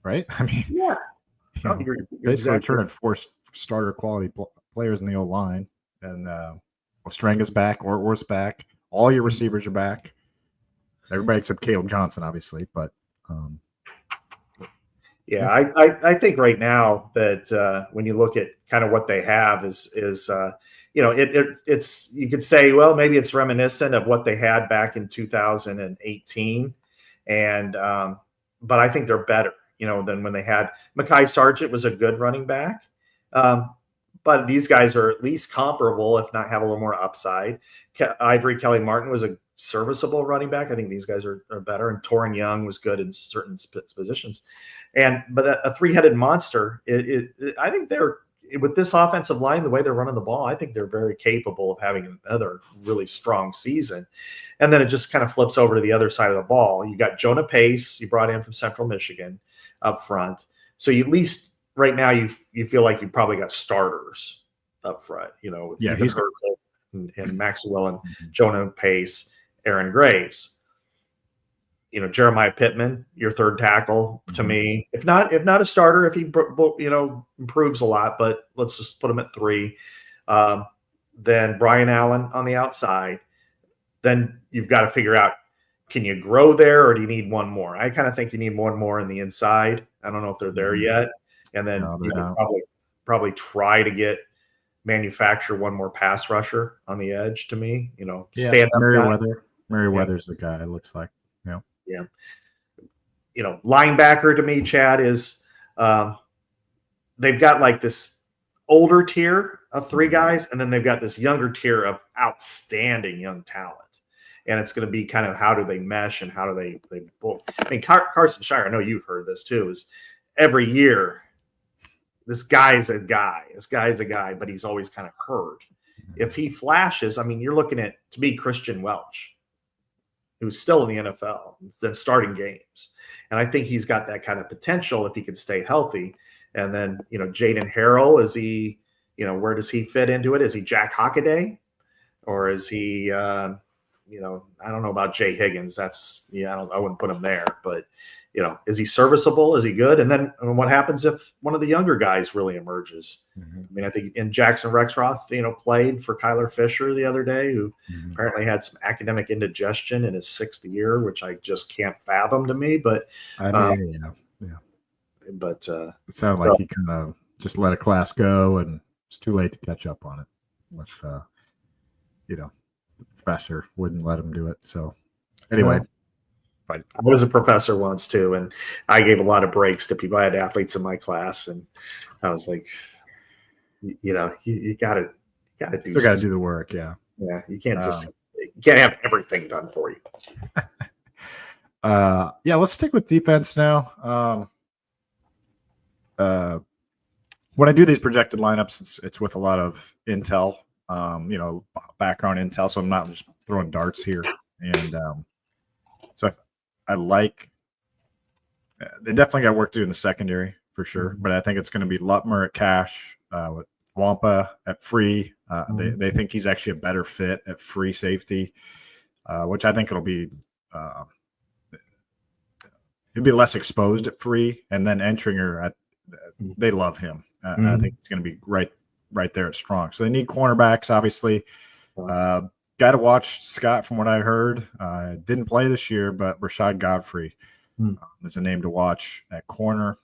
Right? I mean, you're basically returning 4 starter quality players in the old line, and Ostranga's back, Ortworth's back. All your receivers are back. Everybody except Caleb Johnson, obviously, but. I think right now that when you look at kind of what they have is it's you could say, well, maybe it's reminiscent of what they had back in 2018, and but I think they're better, than when they had Mekhi Sargent was a good running back, but these guys are at least comparable, if not have a little more upside. Ivory Kelly Martin was a serviceable running back. I think these guys are better, and Torrin Young was good in certain positions. But a 3-headed monster, I think they're, with this offensive line, the way they're running the ball, I think they're very capable of having another really strong season. And then it just kind of flips over to the other side of the ball. You got Jonah Pace, you brought in from Central Michigan up front. So you, at least right now, you feel like you probably got starters up front, with he's and Maxwell and Jonah Pace, Aaron Graves, Jeremiah Pittman, your third tackle to me, if not a starter, if he, improves a lot, but let's just put him at 3. Then Brian Allen on the outside. Then you've got to figure out, can you grow there, or do you need one more? I kind of think you need one more in the inside. I don't know if they're there yet. And then you can probably try to manufacture one more pass rusher on the edge to me, stand up. Merriweather's the guy, it looks like. Yeah. Linebacker to me, Chad, is they've got like this older tier of 3 guys, and then they've got this younger tier of outstanding young talent. And it's going to be kind of, how do they mesh and how do they both. I mean, Carson Shire, I know you've heard this too, is every year, this guy's a guy, but he's always kind of hurt. If he flashes, I mean, you're looking at, to me, Christian Welch, who's still in the NFL, then starting games. And I think he's got that kind of potential if he can stay healthy. And then, Jaden Harrell, is he, where does he fit into it? Is he Jack Hockaday? Or is he, I don't know about Jay Higgins. I wouldn't put him there. But, is he serviceable? Is he good? And then what happens if one of the younger guys really emerges? I mean, I think in Jackson Rexroth, played for Kyler Fisher the other day, who apparently had some academic indigestion in his 6th year, which I just can't fathom to me. But But it sounded like he kind of just let a class go, and it's too late to catch up on it. With the professor wouldn't let him do it. So anyway. I was a professor once too, and I gave a lot of breaks to people. I had athletes in my class, and I was like, you gotta do. Still gotta do the work, yeah. Yeah, you can't you can't have everything done for you. Let's stick with defense now. When I do these projected lineups, it's with a lot of intel, background intel, so I'm not just throwing darts here. And so I like they definitely got work to do in the secondary for sure, but I think it's going to be Lutmer at cash, with Wampa at free. They think he's actually a better fit at free safety, which I think it'll be he'll be less exposed at free, and then Entringer they love him. I think it's going to be right there at strong. So they need cornerbacks, obviously. Got to watch Scott, from what I heard. Didn't play this year, but Rashad Godfrey is a name to watch at corner.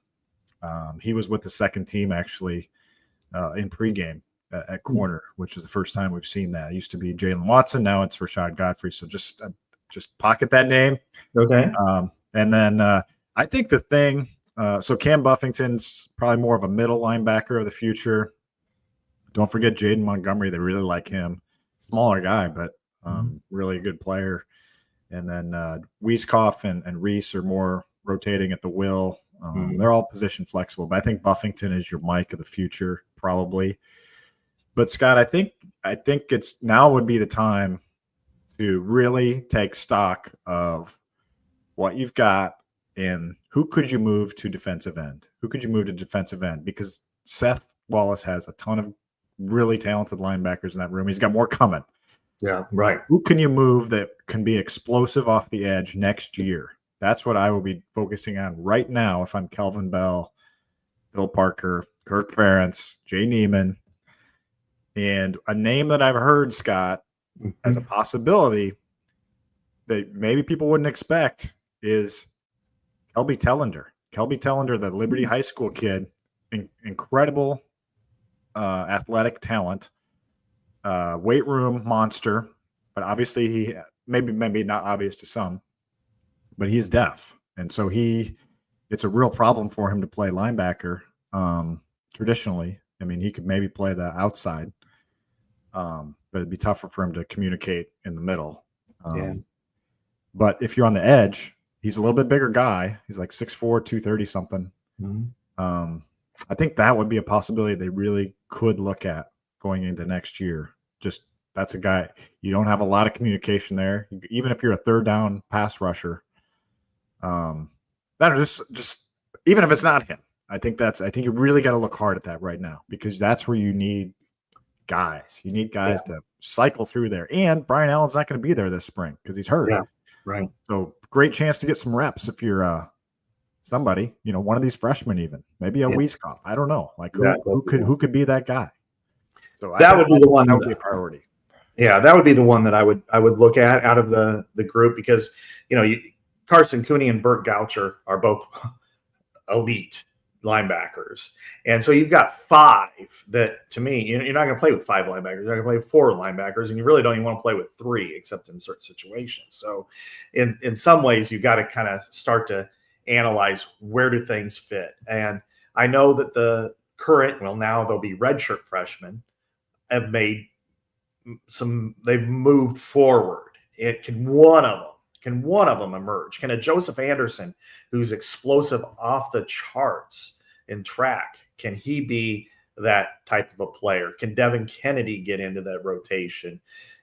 He was with the second team, actually, in pregame at corner, which is the first time we've seen that. It used to be Jalen Watson. Now it's Rashad Godfrey. So just pocket that name. Okay. And then I think the thing so Cam Buffington's probably more of a middle linebacker of the future. Don't forget Jaden Montgomery. They really like him. Smaller guy, but really a good player. And then Weiskopf and Reese are more rotating at the will. They're all position flexible, but I think Buffington is your Mike of the future, probably. But Scott, I think it's now would be the time to really take stock of what you've got And who could you move to defensive end? Who could you move to defensive end? Because Seth Wallace has a ton of really talented linebackers in that room. He's got more coming. Yeah, right. Who can you move that can be explosive off the edge next year? That's what I will be focusing on right now if I'm Kelvin Bell, Phil Parker, Kirk Ferentz, Jay Neiman. And a name that I've heard, Scott, as a possibility that maybe people wouldn't expect is Kelby Tellender. Kelby Tellender, the Liberty High School kid, incredible athletic talent, weight room monster, but obviously he maybe not obvious to some, but he's deaf. And so it's a real problem for him to play linebacker traditionally. I mean, he could maybe play the outside, but it'd be tougher for him to communicate in the middle. But if you're on the edge, he's a little bit bigger guy. He's like 6'4", 230 something. I think that would be a possibility they really could look at going into next year. Just that's a guy, you don't have a lot of communication there. Even if you're a third down pass rusher, that just even if it's not him, I think you really got to look hard at that right now, because that's where you need guys. You need guys to cycle through there. And Brian Allen's not going to be there this spring because he's hurt. Yeah, right. So great chance to get some reps if you're somebody, one of these freshmen, even maybe a Weiskopf. I don't know, like who could be that guy. So that would be the one that would be a priority. Yeah, that would be the one that I would look at out of the group, because Carson Cooney and Burt Goucher are both elite linebackers, and so you've got five that, to me, you're not going to play with five linebackers. You're going to play with four linebackers, and you really don't even want to play with three, except in certain situations. So in some ways, you've got to kind of start to analyze where do things fit. And I know that the current, now they'll be redshirt freshmen, have made they've moved forward. Can one of them emerge? Can a Joseph Anderson, who's explosive off the charts in track, can he be that type of a player? Can Devin Kennedy get into that rotation?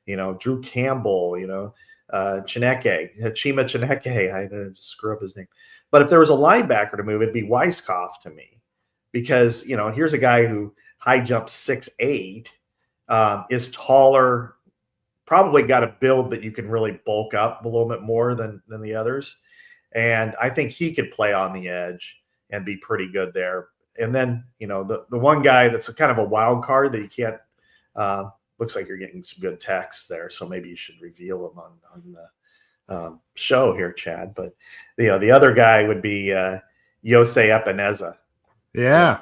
Drew Campbell, Chima Chineke, I didn't screw up his name. But if there was a linebacker to move, it'd be Weiskopf to me, because, here's a guy who high jumps 6'8", is taller, probably got a build that you can really bulk up a little bit more than the others. And I think he could play on the edge and be pretty good there. And then, the one guy that's a kind of a wild card that you can't, looks like you're getting some good text there, so maybe you should reveal him on the show here, Chad. But, the other guy would be Yosei Epineza. Yeah.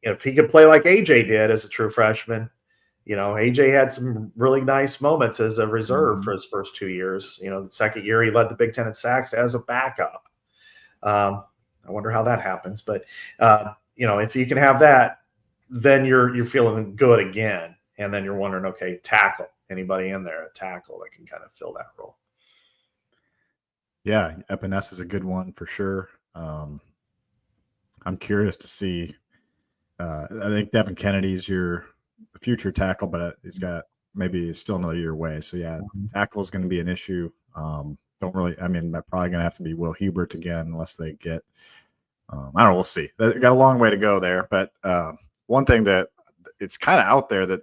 If he could play like AJ did as a true freshman, AJ had some really nice moments as a reserve for his first 2 years. The second year he led the Big Ten in sacks as a backup. I wonder how that happens, but if you can have that, then you're feeling good again, and then you're wondering, okay, tackle, anybody in there, a tackle that can kind of fill that role. Yeah, Epinesa is a good one for sure. I'm curious to see. I think Devin Kennedy's your future tackle, but he's got maybe still another year away. So tackle is going to be an issue. They're probably going to have to be Will Hubert again, unless they get. I don't know. We'll see. They got a long way to go there, but one thing that it's kind of out there that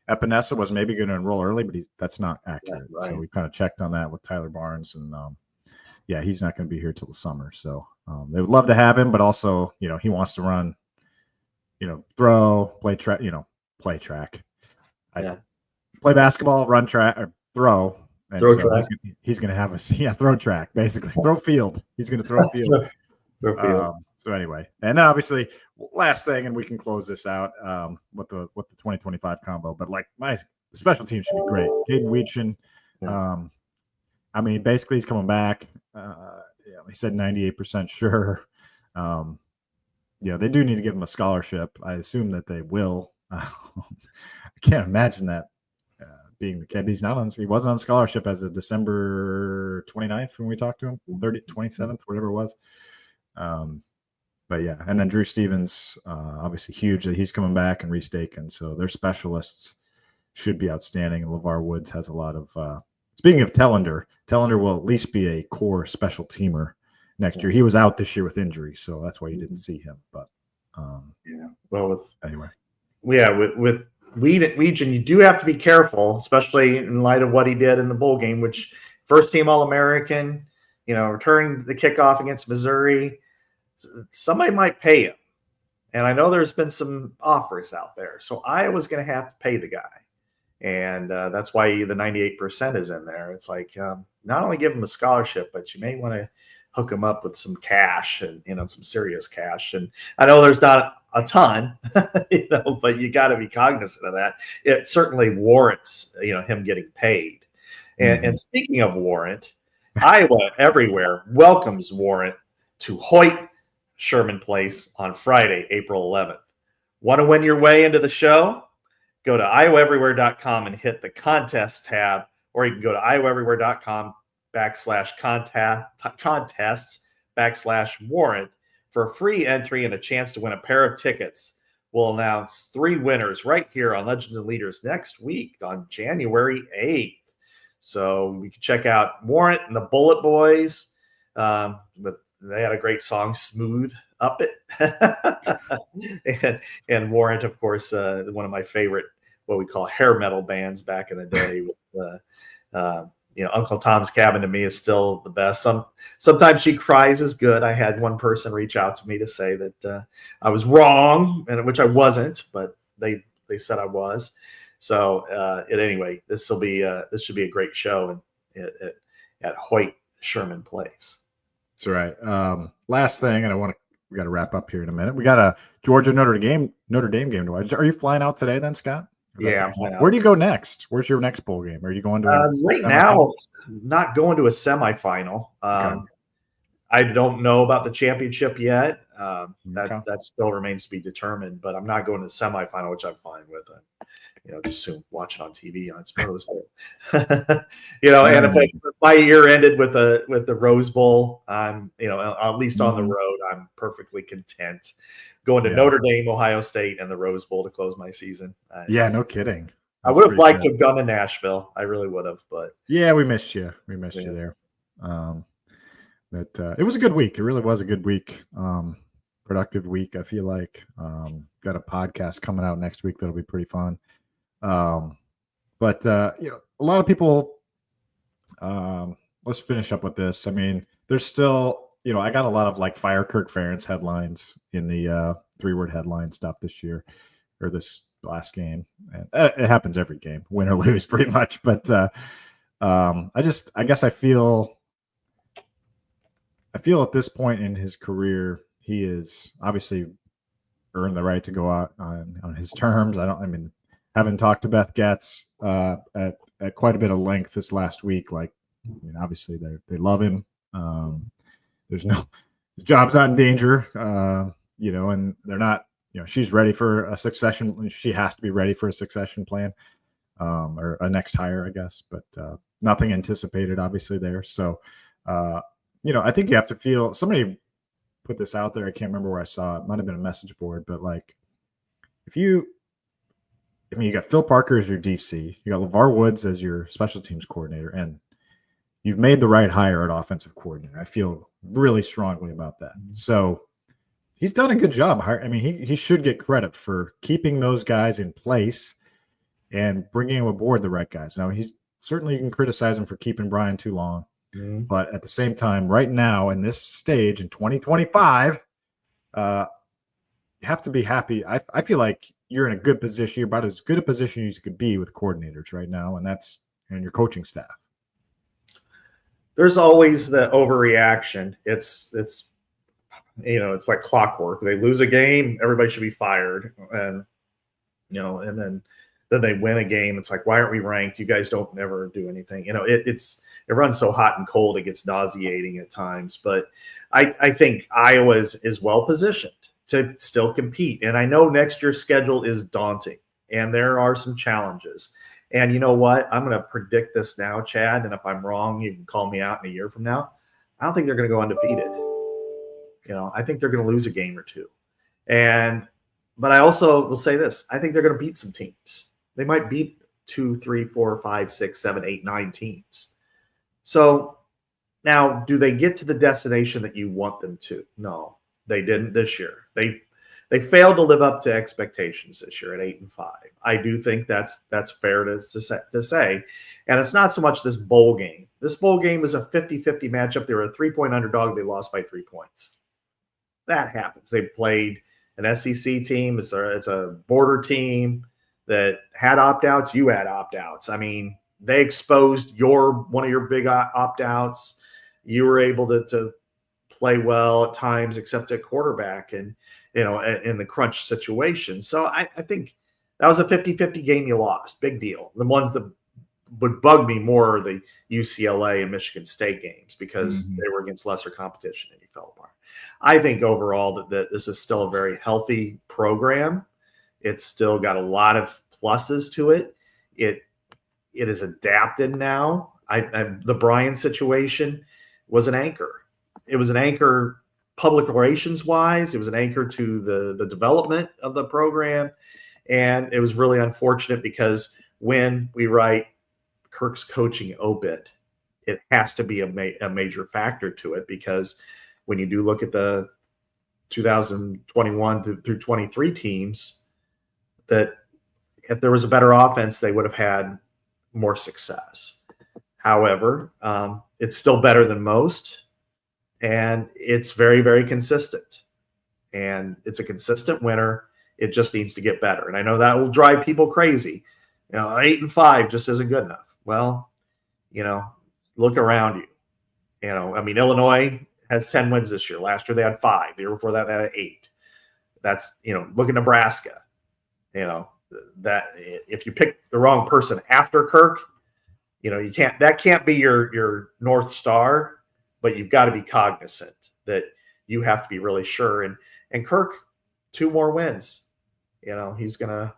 Epinesa was maybe going to enroll early, but that's not accurate. Yeah, right. So we kind of checked on that with Tyler Barnes, and he's not going to be here till the summer. So they would love to have him, but also he wants to run. Throw, play track, play track. Play basketball, run track, or throw. And throw track. He's going to have throw track, basically. Throw field. He's going to throw field. So anyway, and then obviously last thing, and we can close this out with the 2025 combo. But the special team should be great. Caden Weetchen, basically he's coming back. He said 98% sure. They do need to give him a scholarship. I assume that they will. I can't imagine that being the case. He wasn't on scholarship as of December 29th when we talked to him, 27th, whatever it was. But yeah, and then Drew Stevens, obviously huge that he's coming back and restaking. So their specialists should be outstanding. And LeVar Woods has a lot of Speaking of Tellender will at least be a core special teamer next year. He was out this year with injury, so that's why you didn't see him. But with Weegen, you do have to be careful, especially in light of what he did in the bowl game, which first team All-American, returning the kickoff against Missouri. Somebody might pay him. And I know there's been some offers out there. So Iowa's going to have to pay the guy. And that's why the 98% is in there. It's like, not only give him a scholarship, but you may want to hook him up with some cash and, some serious cash. And I know there's not a ton, but you got to be cognizant of that. It certainly warrants, him getting paid. And speaking of warrant, Iowa Everywhere welcomes Warrant to Hoyt Sherman Place on Friday, April 11th. Want to win your way into the show? Go to iowaeverywhere.com and hit the contest tab, or you can go to iowaeverywhere.com/contests/warrant for a free entry and a chance to win a pair of tickets. We'll announce 3 winners right here on Legends and Leaders next week on January 8th. So we can check out Warrant and the Bullet Boys. They had a great song, Smooth Up It. and Warrant, of course, one of my favorite, what we call hair metal bands back in the day. With, Uncle Tom's Cabin to me is still the best. Sometimes She Cries is good. I had one person reach out to me to say that I was wrong, and which I wasn't, but they said I was. So anyway, this should be a great show at Hoyt Sherman Place. That's right. Last thing, and we got to wrap up here in a minute. We got a Georgia Notre Dame game to watch. Are you flying out today then, Scott? Yeah, I'm flying out. Where do you go next? Where's your next bowl game? Are you going to right now? Not going to a semifinal. Okay. I don't know about the championship yet. That still remains to be determined. But I'm not going to the semifinal, which I'm fine with. Just soon watch it on TV, I suppose. But, and if my year ended with the Rose Bowl, I'm at least on the road, I'm perfectly content. Going to Notre Dame, Ohio State, and the Rose Bowl to close my season. No kidding. I would have liked to have gone to Nashville. I really would have, but yeah, we missed you. We missed you there. But it was a good week. It really was a good week. Productive week, I feel like. Got a podcast coming out next week that'll be pretty fun. But a lot of people, let's finish up with this. I mean, there's still, I got a lot of like Fire Kirk Ferentz headlines in the 3-word headline stuff this year, or this last game. And it happens every game, win or lose pretty much. But I guess I feel at this point in his career, he is obviously earned the right to go out on his terms. Having talked to Beth Getz at quite a bit of length this last week, obviously they love him. His job's not in danger, and they're not, she's ready for a succession. She has to be ready for a succession plan, or a next hire, I guess, but nothing anticipated obviously there. So, I think you have to feel, somebody put this out there. I can't remember where I saw it. It might've been a message board, but you got Phil Parker as your DC, you got LeVar Woods as your special teams coordinator, and you've made the right hire at offensive coordinator. I feel really strongly about that. So he's done a good job. He should get credit for keeping those guys in place and bringing aboard the right guys. Now, you can criticize him for keeping Brian too long, but at the same time, right now in this stage in 2025, you have to be happy. I feel like you're in a good position. You're about as good a position as you could be with coordinators right now, and your coaching staff. There's always the overreaction. It's like clockwork. They lose a game, everybody should be fired, and and then they win a game. It's like, why aren't we ranked? You guys don't never do anything. It runs so hot and cold, it gets nauseating at times. But I think Iowa is well positioned to still compete. And I know next year's schedule is daunting, and there are some challenges. And you know what? I'm going to predict this now, Chad. And if I'm wrong, you can call me out in a year from now. I don't think they're going to go undefeated. I think they're going to lose a game or two. But I also will say this. I think they're going to beat some teams. They might beat 2, 3, 4, 5, 6, 7, 8, 9 teams. So now, do they get to the destination that you want them to? No, they didn't this year. They failed to live up to expectations this year at 8-5. I do think that's fair to say. And it's not so much this bowl game. This bowl game is a 50-50 matchup. They were a 3-point underdog. They lost by 3 points. That happens. They played an SEC team. It's a border team that had opt-outs. You had opt-outs. I mean, they exposed one of your big opt-outs. You were able to play well at times, except at quarterback and, in the crunch situation. So I think that was a 50-50 game you lost. Big deal. The ones that would bug me more are the UCLA and Michigan State games because they were against lesser competition and you fell apart. I think overall that this is still a very healthy program. It's still got a lot of pluses to it. It is adapted now. The Brian situation was an anchor. It was an anchor public relations wise. It was an anchor to the development of the program. And it was really unfortunate because when we write Kirk's coaching obit, it has to be a major factor to it, because when you do look at the 2021 through 23 teams, that if there was a better offense, they would have had more success. However, it's still better than most, and it's very, very consistent. And it's a consistent winner. It just needs to get better. And I know that will drive people crazy. 8-5 just isn't good enough. Well, look around you. Illinois has 10 wins this year. Last year they had 5. The year before that they had 8. That's, look at Nebraska. That if you pick the wrong person after Kirk, that can't be your North Star, but you've got to be cognizant that you have to be really sure. And Kirk, 2 more wins. He's gonna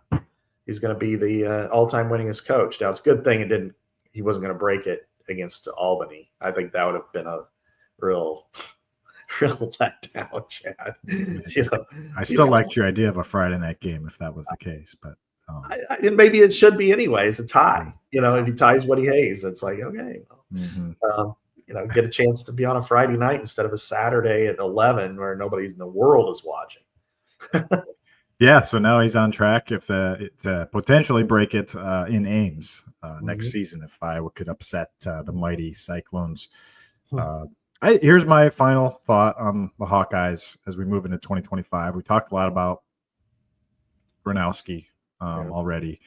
be the all-time winningest coach. Now it's a good thing he wasn't gonna break it against Albany. I think that would have been a real letdown, Chad. I still liked your idea of a Friday night game if that was the case, but maybe it should be anyway. It's a tie. If he ties Woody Hayes, it's like, okay, get a chance to be on a Friday night instead of a Saturday at 11 where nobody in the world is watching. Yeah, so now he's on track to potentially break it in Ames next season if Iowa could upset the mighty Cyclones. Here's my final thought on the Hawkeyes as we move into 2025. We talked a lot about Gronowski already,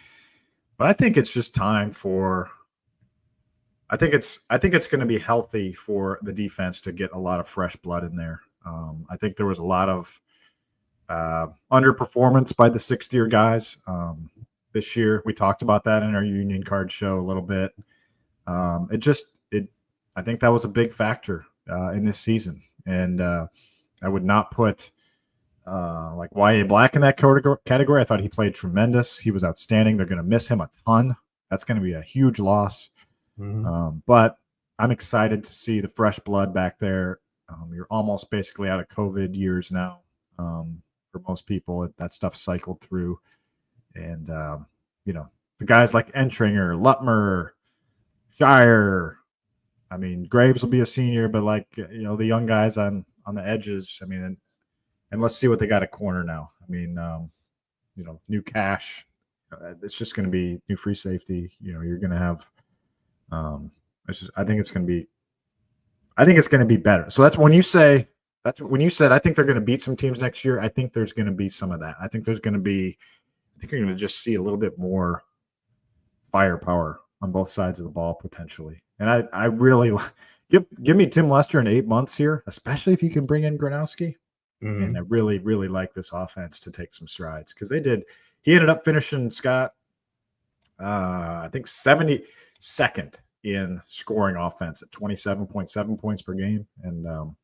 but I think it's just time for. I think it's going to be healthy for the defense to get a lot of fresh blood in there. I think there was a lot of underperformance by the 6th-year guys this year. We talked about that in our Union Card show a little bit. I think that was a big factor in this season, and I would not put like Y.A. Black in that category. I thought he played tremendous. He was outstanding. They're going to miss him a ton. That's going to be a huge loss. But I'm excited to see the fresh blood back there. You're almost basically out of COVID years now. For most people, that stuff cycled through. And, the guys like Entringer, Lutmer, Shire, Graves will be a senior, but the young guys on the edges, and let's see what they got at corner now. New Cash, it's just going to be new free safety. You're going to have, I think it's going to be better. So that's when you said, I think they're going to beat some teams next year. I think there's going to be some of that. I think you're going to just see a little bit more firepower on both sides of the ball potentially. And I really give me Tim Lester in 8 months here, especially if you can bring in Gronowski. And I really, really like this offense to take some strides because they did. He ended up finishing Scott, I think 72nd in scoring offense at 27.7 points per game. And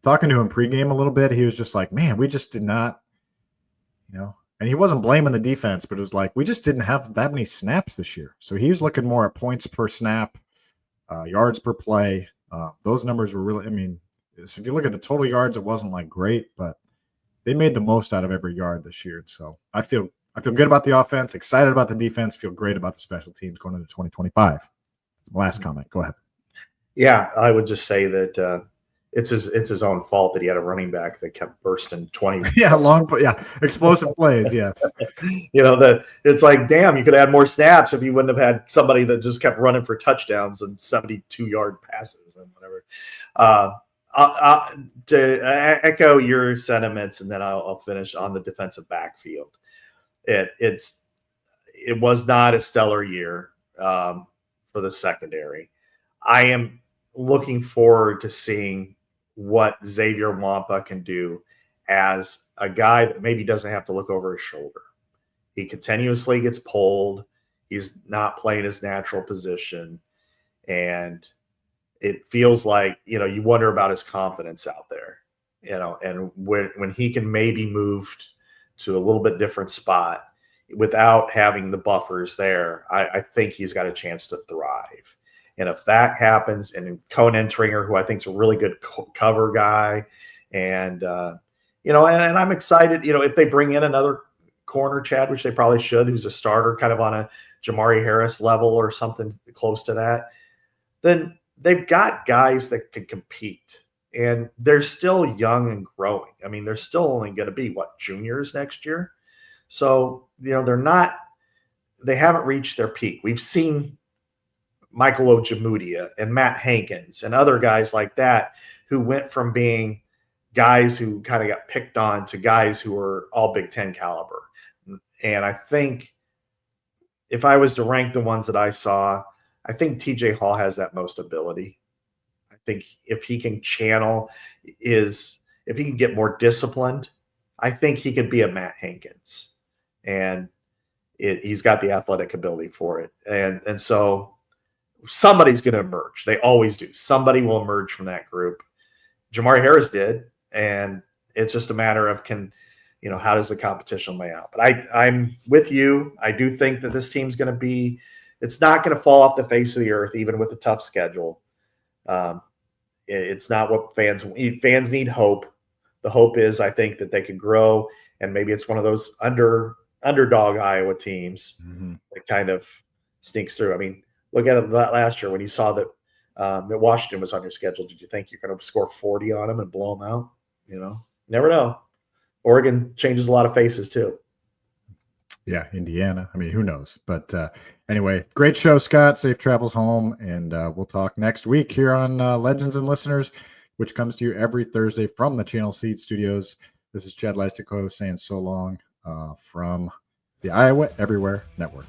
talking to him pregame a little bit, he was just like, man, we just did not, and he wasn't blaming the defense, but it was like, we just didn't have that many snaps this year. So he was looking more at points per snap, yards per play. Those numbers were really, so if you look at the total yards, it wasn't great, but they made the most out of every yard this year. So I feel I feel good about the offense, excited about the defense, feel great about the special teams going into 2025. Last comment. Go ahead. Yeah, I would just say that it's his own fault that he had a running back that kept bursting 20. Explosive plays. Yes. It's like, damn, you could add more snaps if you wouldn't have had somebody that just kept running for touchdowns and 72-yard passes and whatever. To echo your sentiments, and then I'll finish on the defensive backfield. It was not a stellar year for the secondary. I am looking forward to seeing what Xavier Wampa can do as a guy that maybe doesn't have to look over his shoulder. He continuously gets pulled. He's not playing his natural position. And it feels like, you wonder about his confidence out there, and when he can maybe move to a little bit different spot without having the buffers there, I think he's got a chance to thrive. And if that happens, and Conan Tringer, who I think is a really good cover guy, and and I'm excited, if they bring in another corner, Chad, which they probably should, who's a starter kind of on a Jamari Harris level or something close to that, then they've got guys that can compete. And they're still young and growing. I mean, they're still only going to be, juniors next year? So, they haven't reached their peak. We've seen Michael Ojemudia and Matt Hankins and other guys like that who went from being guys who kind of got picked on to guys who were all Big Ten caliber. And I think if I was to rank the ones that I saw, I think TJ Hall has that most ability. I think if he can if he can get more disciplined, I think he could be a Matt Hankins. And he's got the athletic ability for it. And so somebody's going to emerge. They always do. Somebody will emerge from that group. Jamari Harris did. And it's just a matter of how does the competition lay out? But I'm with you. I do think that this team's going to it's not going to fall off the face of the earth, even with a tough schedule. It's not what fans need. Hope. The hope is, I think, that they could grow, and maybe it's one of those underdog Iowa teams that kind of sneaks through. I mean, look at it last year when you saw that Washington was on your schedule. Did you think you're going to score 40 on them and blow them out? Never know. Oregon changes a lot of faces too. Yeah, Indiana. I mean, who knows? But anyway, great show, Scott. Safe travels home, and we'll talk next week here on Legends and Listeners, which comes to you every Thursday from the Channel Seed Studios. This is Chad Leistikow saying so long from the Iowa Everywhere Network.